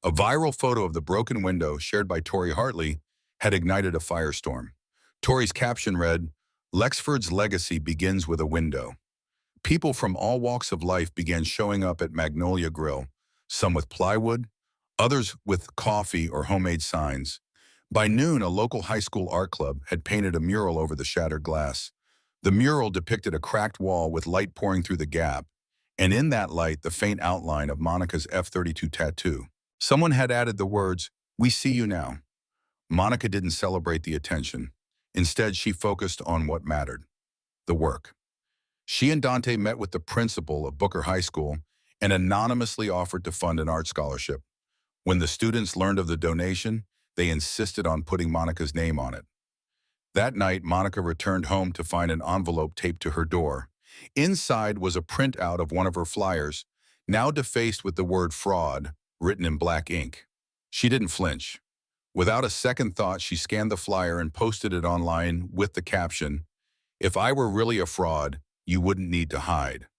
A viral photo of the broken window, shared by Tori Hartley, had ignited a firestorm. Tory's caption read, "Lexford's legacy begins with a window." People from all walks of life began showing up at Magnolia Grill, some with plywood, others with coffee or homemade signs. By noon, a local high school art club had painted a mural over the shattered glass. The mural depicted a cracked wall with light pouring through the gap, and in that light, the faint outline of Monica's F-32 tattoo. Someone had added the words, "We see you now." Monica didn't celebrate the attention. Instead, she focused on what mattered, the work. She and Dante met with the principal of Booker High School and anonymously offered to fund an art scholarship. When the students learned of the donation, they insisted on putting Monica's name on it. That night, Monica returned home to find an envelope taped to her door. Inside was a printout of one of her flyers, now defaced with the word fraud, written in black ink. She didn't flinch. Without a second thought, she scanned the flyer and posted it online with the caption, "If I were really a fraud, you wouldn't need to hide."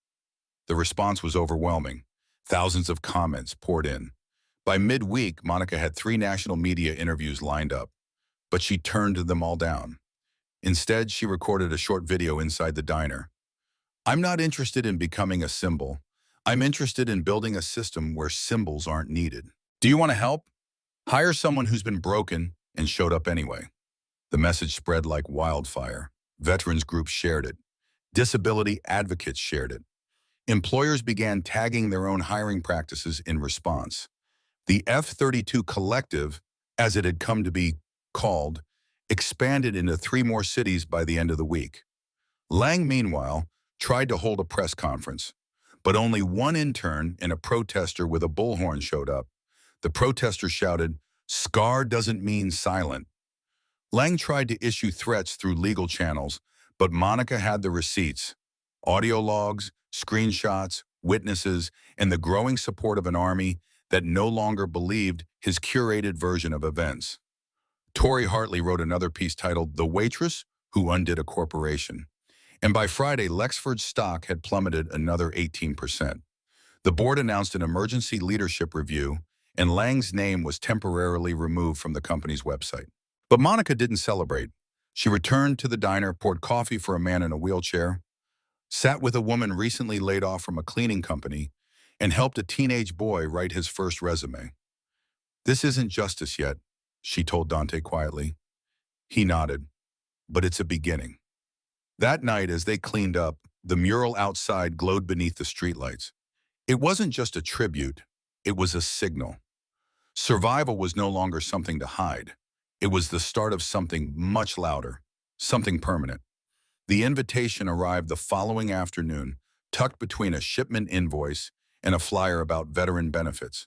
The response was overwhelming. Thousands of comments poured in. By midweek, Monica had 3 national media interviews lined up, but she turned them all down. Instead, she recorded a short video inside the diner. "I'm not interested in becoming a symbol. I'm interested in building a system where symbols aren't needed. Do you want to help? Hire someone who's been broken and showed up anyway." The message spread like wildfire. Veterans groups shared it. Disability advocates shared it. Employers began tagging their own hiring practices in response. The F-32 Collective, as it had come to be called, expanded into 3 more cities by the end of the week. Lang, meanwhile, tried to hold a press conference, but only one intern and a protester with a bullhorn showed up. The protester shouted, "SCAR doesn't mean silent." Lang tried to issue threats through legal channels, but Monica had the receipts, audio logs, screenshots, witnesses, and the growing support of an army that no longer believed his curated version of events. Tory Hartley wrote another piece titled "The Waitress Who Undid a Corporation." And by Friday, Lexford's stock had plummeted another 18%. The board announced an emergency leadership review, and Lang's name was temporarily removed from the company's website. But Monica didn't celebrate. She returned to the diner, poured coffee for a man in a wheelchair, sat with a woman recently laid off from a cleaning company, and helped a teenage boy write his first resume. "This isn't justice yet," she told Dante quietly. He nodded, "But it's a beginning." That night, as they cleaned up, the mural outside glowed beneath the streetlights. It wasn't just a tribute, it was a signal. Survival was no longer something to hide. It was the start of something much louder, something permanent. The invitation arrived the following afternoon, tucked between a shipment invoice and a flyer about veteran benefits.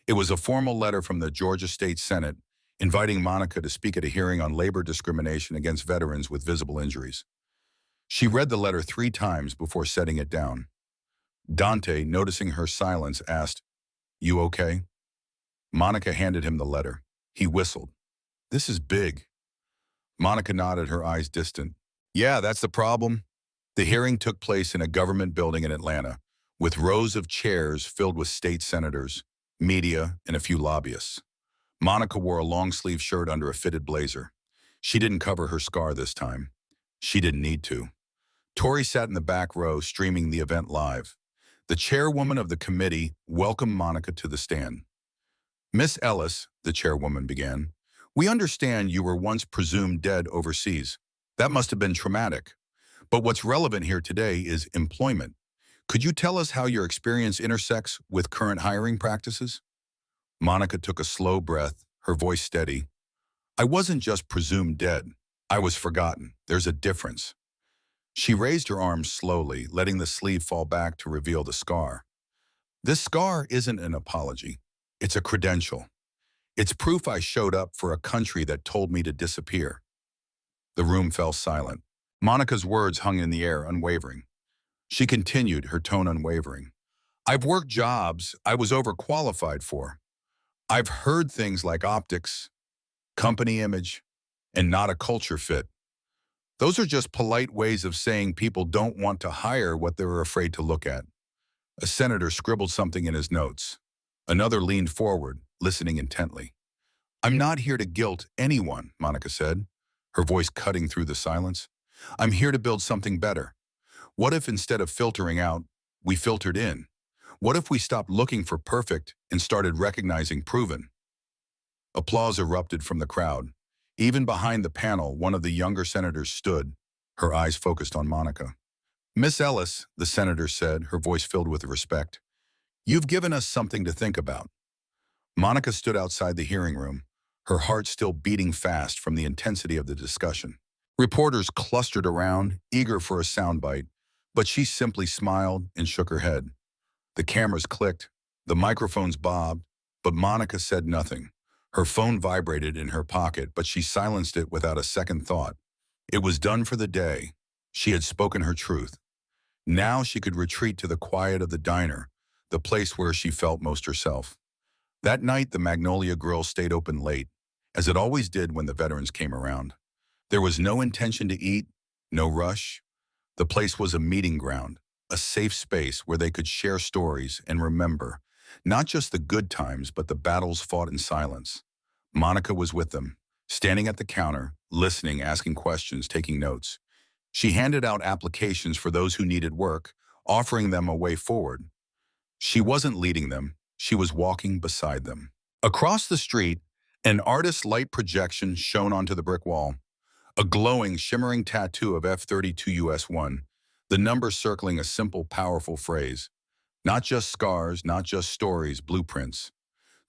It was a formal letter from the Georgia State Senate inviting Monica to speak at a hearing on labor discrimination against veterans with visible injuries. She read the letter 3 times before setting it down. Dante, noticing her silence, asked, "You okay?" Monica handed him the letter. He whistled. "This is big." Monica nodded, her eyes distant. "Yeah, that's the problem." The hearing took place in a government building in Atlanta, with rows of chairs filled with state senators, media, and a few lobbyists. Monica wore a long-sleeve shirt under a fitted blazer. She didn't cover her scar this time. She didn't need to. Tori sat in the back row, streaming the event live. The chairwoman of the committee welcomed Monica to the stand. "Miss Ellis," the chairwoman began, "we understand you were once presumed dead overseas. That must have been traumatic. But what's relevant here today is employment. Could you tell us how your experience intersects with current hiring practices?" Monica took a slow breath, her voice steady. "I wasn't just presumed dead. I was forgotten. There's a difference." She raised her arms slowly, letting the sleeve fall back to reveal the scar. "This scar isn't an apology. It's a credential. It's proof I showed up for a country that told me to disappear." The room fell silent. Monica's words hung in the air, unwavering. She continued, her tone unwavering. "I've worked jobs I was overqualified for. I've heard things like optics, company image, and not a culture fit. Those are just polite ways of saying people don't want to hire what they're afraid to look at." A senator scribbled something in his notes. Another leaned forward, listening intently. I'm not here to guilt anyone, Monica said, her voice cutting through the silence. I'm here to build something better. What if instead of filtering out, we filtered in? What if we stopped looking for perfect and started recognizing proven? Applause erupted from the crowd. Even behind the panel, one of the younger senators stood, her eyes focused on Monica. Miss Ellis, the senator said, her voice filled with respect, you've given us something to think about. Monica stood outside the hearing room, her heart still beating fast from the intensity of the discussion. Reporters clustered around, eager for a soundbite, but she simply smiled and shook her head. The cameras clicked, the microphones bobbed, but Monica said nothing. Her phone vibrated in her pocket, but she silenced it without a second thought. It was done for the day. She had spoken her truth. Now she could retreat to the quiet of the diner, the place where she felt most herself. That night, the Magnolia Grill stayed open late, as it always did when the veterans came around. There was no intention to eat, no rush. The place was a meeting ground, a safe space where they could share stories and remember, not just the good times, but the battles fought in silence. Monica was with them, standing at the counter, listening, asking questions, taking notes. She handed out applications for those who needed work, offering them a way forward. She wasn't leading them, she was walking beside them. Across the street, an artist's light projection shone onto the brick wall. A glowing, shimmering tattoo of F-32 US-1, the number circling a simple, powerful phrase. Not just scars, not just stories, blueprints.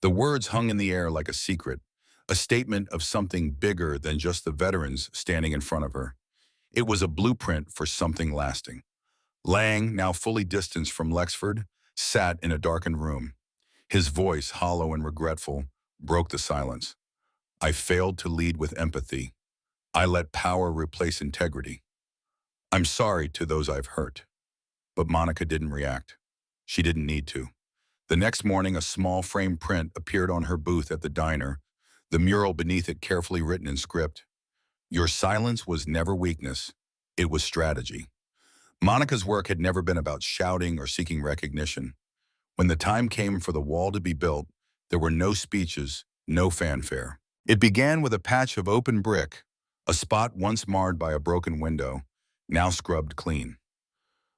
The words hung in the air like a secret, a statement of something bigger than just the veterans standing in front of her. It was a blueprint for something lasting. Lang, now fully distanced from Lexford, sat in a darkened room. His voice, hollow and regretful, broke the silence. I failed to lead with empathy. I let power replace integrity. I'm sorry to those I've hurt. But Monica didn't react. She didn't need to. The next morning, a small frame print appeared on her booth at the diner, the mural beneath it carefully written in script. Your silence was never weakness. It was strategy. Monica's work had never been about shouting or seeking recognition. When the time came for the wall to be built, there were no speeches, no fanfare. It began with a patch of open brick, a spot once marred by a broken window, now scrubbed clean.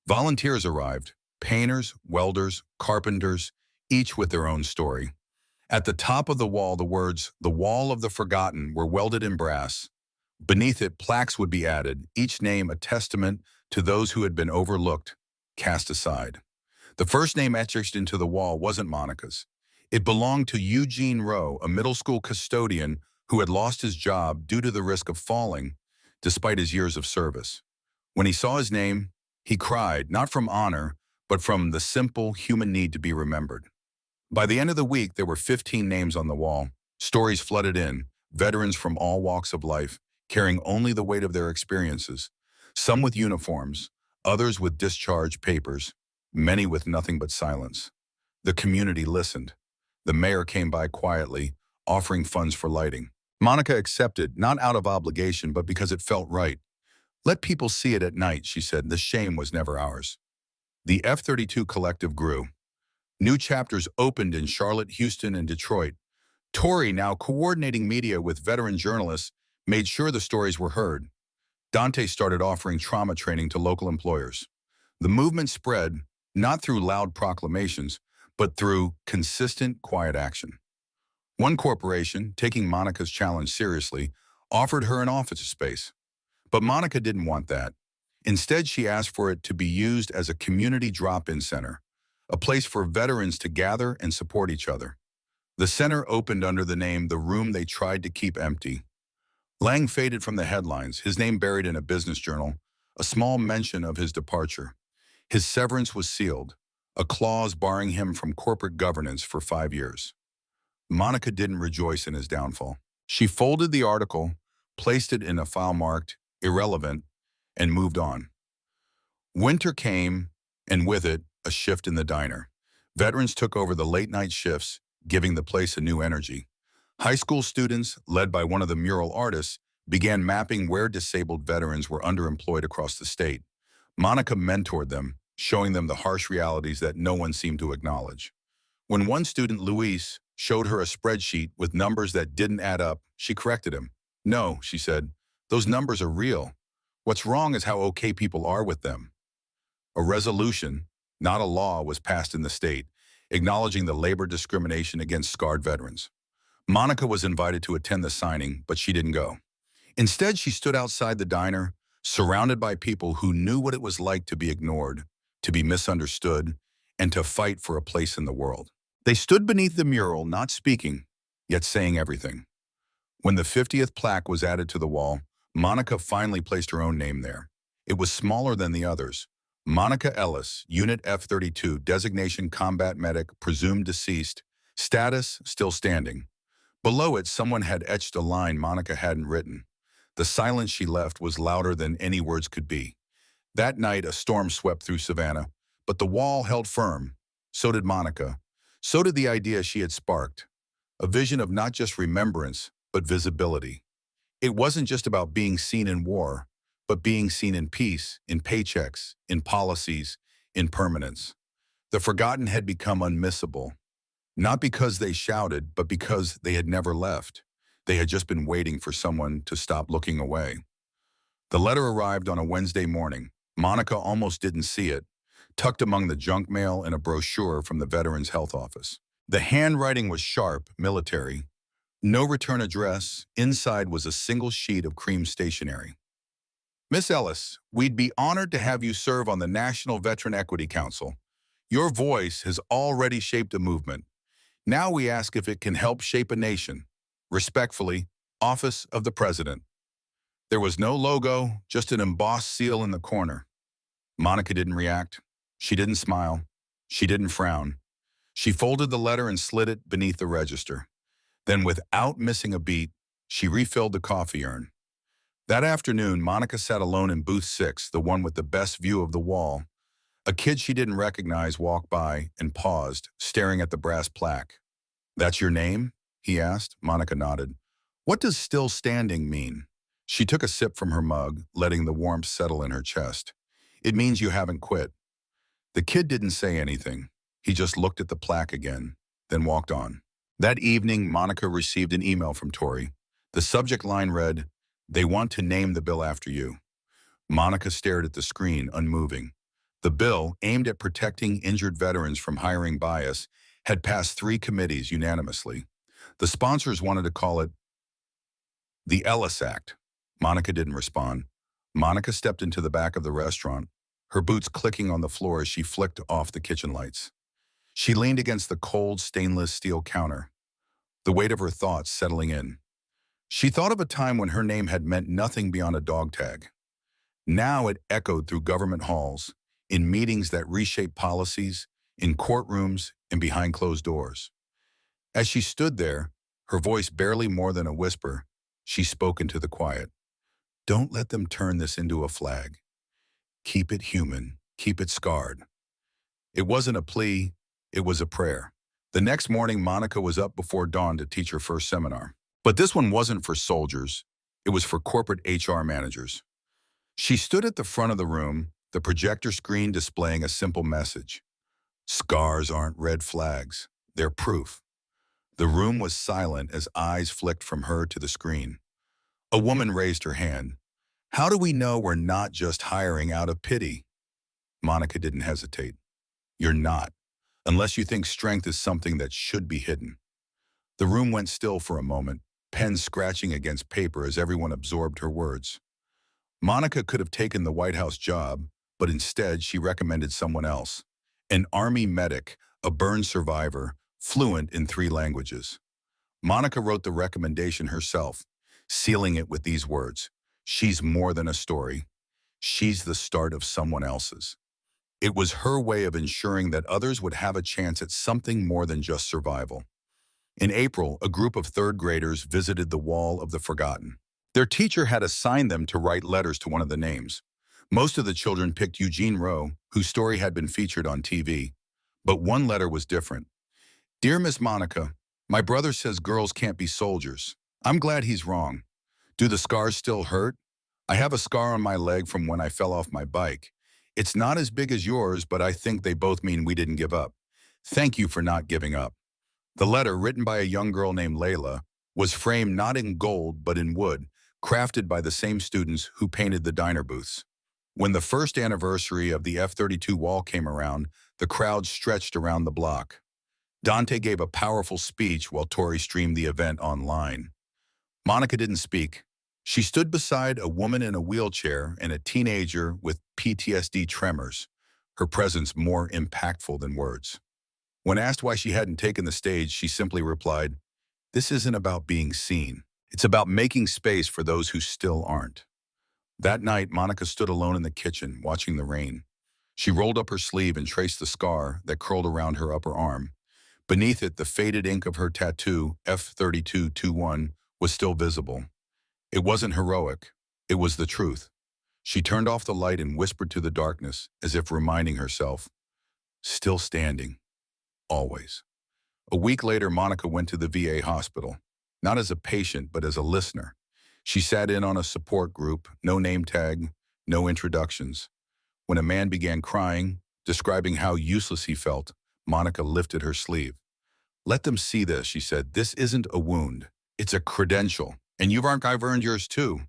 Volunteers arrived, painters, welders, carpenters, each with their own story. At the top of the wall, the words, "The Wall of the Forgotten," were welded in brass. Beneath it, plaques would be added, each name a testament to those who had been overlooked, cast aside. The first name etched into the wall wasn't Monica's. It belonged to Eugene Rowe, a middle school custodian who had lost his job due to the risk of falling, despite his years of service. When he saw his name, he cried, not from honor, but from the simple human need to be remembered. By the end of the week, there were 15 names on the wall. Stories flooded in, veterans from all walks of life, carrying only the weight of their experiences, some with uniforms, others with discharge papers, many with nothing but silence. The community listened. The mayor came by quietly, offering funds for lighting. Monica accepted, not out of obligation, but because it felt right. Let people see it at night, she said. The shame was never ours. The F-32 collective grew. New chapters opened in Charlotte, Houston, and Detroit. Tori, now coordinating media with veteran journalists, made sure the stories were heard. Dante started offering trauma training to local employers. The movement spread, not through loud proclamations, but through consistent, quiet action. One corporation, taking Monica's challenge seriously, offered her an office space. But Monica didn't want that. Instead, she asked for it to be used as a community drop-in center, a place for veterans to gather and support each other. The center opened under the name The Room They Tried to Keep Empty. Lang faded from the headlines, his name buried in a business journal, a small mention of his departure. His severance was sealed, a clause barring him from corporate governance for 5 years. Monica didn't rejoice in his downfall. She folded the article, placed it in a file marked irrelevant, and moved on. Winter came, and with it, a shift in the diner. Veterans took over the late-night shifts, giving the place a new energy. High school students, led by one of the mural artists, began mapping where disabled veterans were underemployed across the state. Monica mentored them, showing them the harsh realities that no one seemed to acknowledge. When one student, Luis, showed her a spreadsheet with numbers that didn't add up. She corrected him. "No," she said, "those numbers are real. What's wrong is how okay people are with them." A resolution, not a law, was passed in the state, acknowledging the labor discrimination against scarred veterans. Monica was invited to attend the signing, but she didn't go. Instead, she stood outside the diner, surrounded by people who knew what it was like to be ignored, to be misunderstood, and to fight for a place in the world. They stood beneath the mural, not speaking, yet saying everything. When the 50th plaque was added to the wall, Monica finally placed her own name there. It was smaller than the others. Monica Ellis, Unit F-32, designation combat medic, presumed deceased, status still standing. Below it, someone had etched a line Monica hadn't written. The silence she left was louder than any words could be. That night, a storm swept through Savannah, but the wall held firm. So did Monica. So did the idea she had sparked. A vision of not just remembrance, but visibility. It wasn't just about being seen in war, but being seen in peace, in paychecks, in policies, in permanence. The forgotten had become unmissable. Not because they shouted, but because they had never left. They had just been waiting for someone to stop looking away. The letter arrived on a Wednesday morning. Monica almost didn't see it, tucked among the junk mail in a brochure from the Veterans Health Office. The handwriting was sharp, military. No return address. Inside was a single sheet of cream stationery. "Miss Ellis, we'd be honored to have you serve on the National Veteran Equity Council. Your voice has already shaped a movement. Now we ask if it can help shape a nation. Respectfully, Office of the President." There was no logo, just an embossed seal in the corner. Monica didn't react. She didn't smile. She didn't frown. She folded the letter and slid it beneath the register. Then, without missing a beat, she refilled the coffee urn. That afternoon, Monica sat alone in booth 6, the one with the best view of the wall. A kid she didn't recognize walked by and paused, staring at the brass plaque. "That's your name?" he asked. Monica nodded. "What does still standing mean?" She took a sip from her mug, letting the warmth settle in her chest. "It means you haven't quit." The kid didn't say anything. He just looked at the plaque again, then walked on. That evening, Monica received an email from Tori. The subject line read, "They want to name the bill after you." Monica stared at the screen, unmoving. The bill, aimed at protecting injured veterans from hiring bias, had passed 3 committees unanimously. The sponsors wanted to call it the Ellis Act. Monica didn't respond. Monica stepped into the back of the restaurant, her boots clicking on the floor as she flicked off the kitchen lights. She leaned against the cold, stainless steel counter, the weight of her thoughts settling in. She thought of a time when her name had meant nothing beyond a dog tag. Now it echoed through government halls, in meetings that reshaped policies, in courtrooms, and behind closed doors. As she stood there, her voice barely more than a whisper, she spoke into the quiet. "Don't let them turn this into a flag. Keep it human. Keep it scarred." It wasn't a plea, it was a prayer. The next morning, Monica was up before dawn to teach her first seminar. But this one wasn't for soldiers. It was for corporate HR managers. She stood at the front of the room, the projector screen displaying a simple message. Scars aren't red flags. They're proof. The room was silent as eyes flicked from her to the screen. A woman raised her hand. "How do we know we're not just hiring out of pity?" Monica didn't hesitate. "You're not, unless you think strength is something that should be hidden." The room went still for a moment, pens scratching against paper as everyone absorbed her words. Monica could have taken the White House job, but instead she recommended someone else. An Army medic, a burn survivor, fluent in 3 languages. Monica wrote the recommendation herself, sealing it with these words, "She's more than a story. She's the start of someone else's." It was her way of ensuring that others would have a chance at something more than just survival. In April, a group of 3rd graders visited the Wall of the Forgotten. Their teacher had assigned them to write letters to one of the names. Most of the children picked Eugene Rowe, whose story had been featured on TV. But one letter was different. "Dear Miss Monica, my brother says girls can't be soldiers. I'm glad he's wrong. Do the scars still hurt? I have a scar on my leg from when I fell off my bike. It's not as big as yours, but I think they both mean we didn't give up. Thank you for not giving up." The letter, written by a young girl named Layla, was framed not in gold but in wood, crafted by the same students who painted the diner booths. When the first anniversary of the F-32 wall came around, the crowd stretched around the block. Dante gave a powerful speech while Tori streamed the event online. Monica didn't speak. She stood beside a woman in a wheelchair and a teenager with PTSD tremors, her presence more impactful than words. When asked why she hadn't taken the stage, she simply replied, "This isn't about being seen. It's about making space for those who still aren't." That night, Monica stood alone in the kitchen, watching the rain. She rolled up her sleeve and traced the scar that curled around her upper arm. Beneath it, the faded ink of her tattoo, F3221, was still visible. It wasn't heroic. It was the truth. She turned off the light and whispered to the darkness, as if reminding herself, "Still standing. Always." A week later, Monica went to the VA hospital, not as a patient, but as a listener. She sat in on a support group, no name tag, no introductions. When a man began crying, describing how useless he felt, Monica lifted her sleeve. "Let them see this," she said. "This isn't a wound. It's a credential. And I've earned yours too."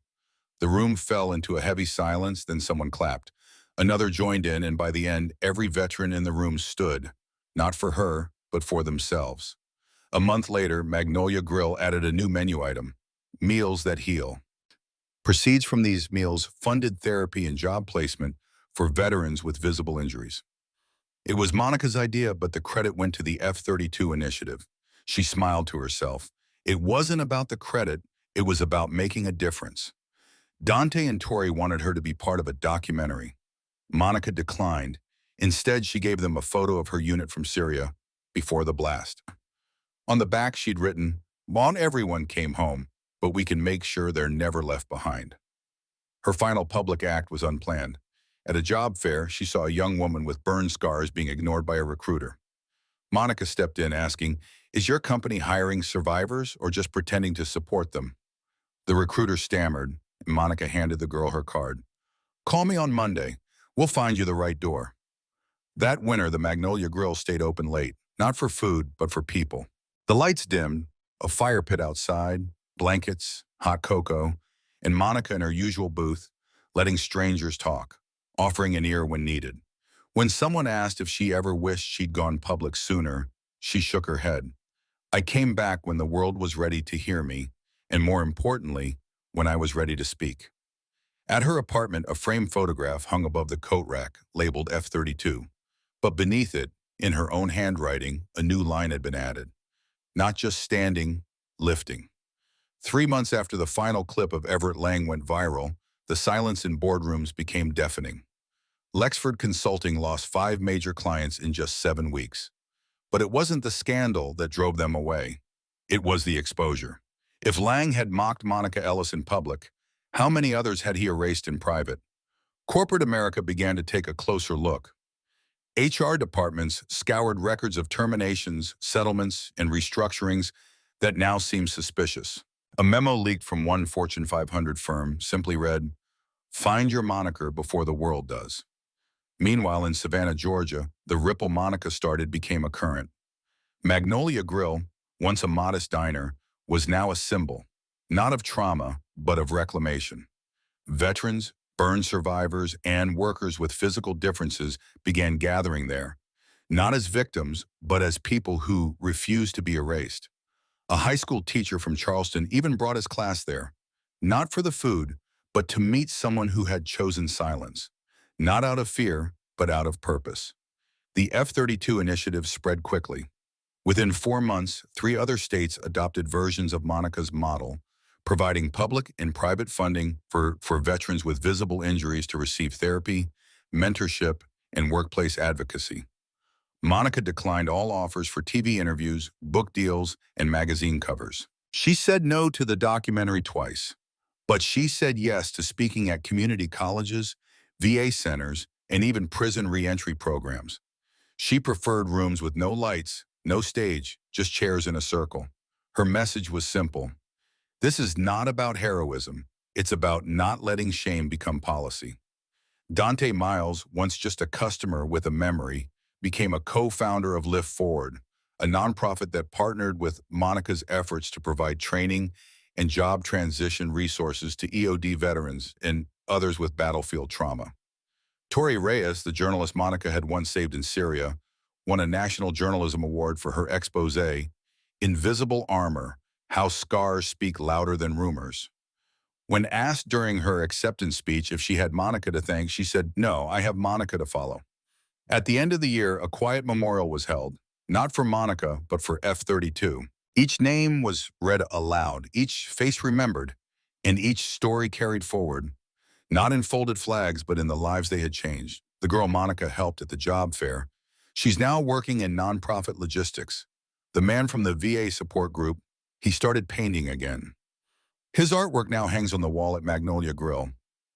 The room fell into a heavy silence, then someone clapped. Another joined in, and by the end, every veteran in the room stood, not for her, but for themselves. A month later, Magnolia Grill added a new menu item, Meals That Heal. Proceeds from these meals funded therapy and job placement for veterans with visible injuries. It was Monica's idea, but the credit went to the F-32 initiative. She smiled to herself. It wasn't about the credit, it was about making a difference. Dante and Tori wanted her to be part of a documentary. Monica declined. Instead, she gave them a photo of her unit from Syria before the blast. On the back, she'd written, "Not everyone came home, but we can make sure they're never left behind." Her final public act was unplanned. At a job fair, she saw a young woman with burn scars being ignored by a recruiter. Monica stepped in asking, "Is your company hiring survivors or just pretending to support them?" The recruiter stammered, and Monica handed the girl her card. "Call me on Monday. We'll find you the right door." That winter, the Magnolia Grill stayed open late, not for food, but for people. The lights dimmed, a fire pit outside, blankets, hot cocoa, and Monica in her usual booth, letting strangers talk, offering an ear when needed. When someone asked if she ever wished she'd gone public sooner, she shook her head. "I came back when the world was ready to hear me, and more importantly, when I was ready to speak." At her apartment, a framed photograph hung above the coat rack, labeled F-32. But beneath it, in her own handwriting, a new line had been added. "Not just standing, lifting." 3 months after the final clip of Everett Lang went viral, the silence in boardrooms became deafening. Lexford Consulting lost 5 major clients in just 7 weeks. But it wasn't the scandal that drove them away. It was the exposure. If Lang had mocked Monica Ellis in public, how many others had he erased in private? Corporate America began to take a closer look. HR departments scoured records of terminations, settlements, and restructurings that now seem suspicious. A memo leaked from one Fortune 500 firm simply read, "Find your moniker before the world does." Meanwhile, in Savannah, Georgia, the ripple Monica started became a current. Magnolia Grill, once a modest diner, was now a symbol, not of trauma, but of reclamation. Veterans, burn survivors, and workers with physical differences began gathering there, not as victims, but as people who refused to be erased. A high school teacher from Charleston even brought his class there, not for the food, but to meet someone who had chosen silence, not out of fear, but out of purpose. The F-32 initiative spread quickly. Within 4 months, 3 other states adopted versions of Monica's model, providing public and private funding for veterans with visible injuries to receive therapy, mentorship, and workplace advocacy. Monica declined all offers for TV interviews, book deals, and magazine covers. She said no to the documentary twice, but she said yes to speaking at community colleges, VA centers, and even prison reentry programs. She preferred rooms with no lights, no stage, just chairs in a circle. Her message was simple. This is not about heroism. It's about not letting shame become policy. Dante Miles, once just a customer with a memory, became a co-founder of Lift Forward, a nonprofit that partnered with Monica's efforts to provide training and job transition resources to EOD veterans and others with battlefield trauma. Tori Reyes, the journalist Monica had once saved in Syria, won a National Journalism Award for her expose, Invisible Armor: How Scars Speak Louder Than Rumors. When asked during her acceptance speech if she had Monica to thank, she said, "No, I have Monica to follow." At the end of the year, a quiet memorial was held, not for Monica, but for F-32. Each name was read aloud, each face remembered, and each story carried forward, not in folded flags, but in the lives they had changed. The girl Monica helped at the job fair. She's now working in nonprofit logistics. The man from the VA support group, he started painting again. His artwork now hangs on the wall at Magnolia Grill.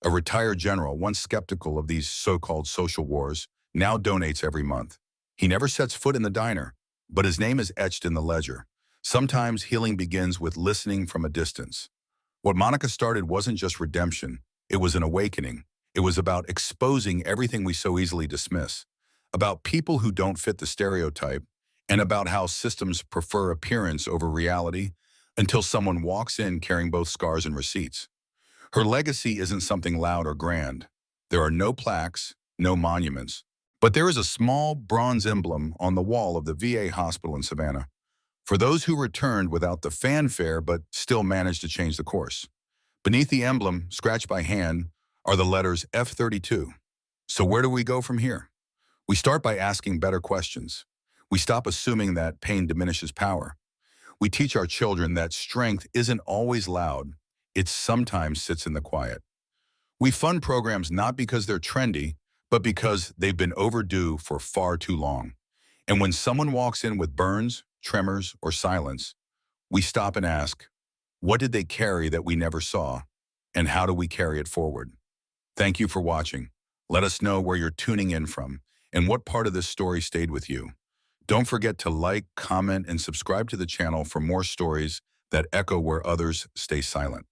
A retired general, once skeptical of these so-called social wars, now donates every month. He never sets foot in the diner, but his name is etched in the ledger. Sometimes healing begins with listening from a distance. What Monica started wasn't just redemption, it was an awakening. It was about exposing everything we so easily dismiss, about people who don't fit the stereotype, and about how systems prefer appearance over reality until someone walks in carrying both scars and receipts. Her legacy isn't something loud or grand. There are no plaques, no monuments, but there is a small bronze emblem on the wall of the VA hospital in Savannah for those who returned without the fanfare but still managed to change the course. Beneath the emblem, scratched by hand, are the letters F-32. So where do we go from here? We start by asking better questions. We stop assuming that pain diminishes power. We teach our children that strength isn't always loud, it sometimes sits in the quiet. We fund programs not because they're trendy, but because they've been overdue for far too long. And when someone walks in with burns, tremors, or silence, we stop and ask, what did they carry that we never saw? And how do we carry it forward? Thank you for watching. Let us know where you're tuning in from and what part of this story stayed with you. Don't forget to like, comment, and subscribe to the channel for more stories that echo where others stay silent.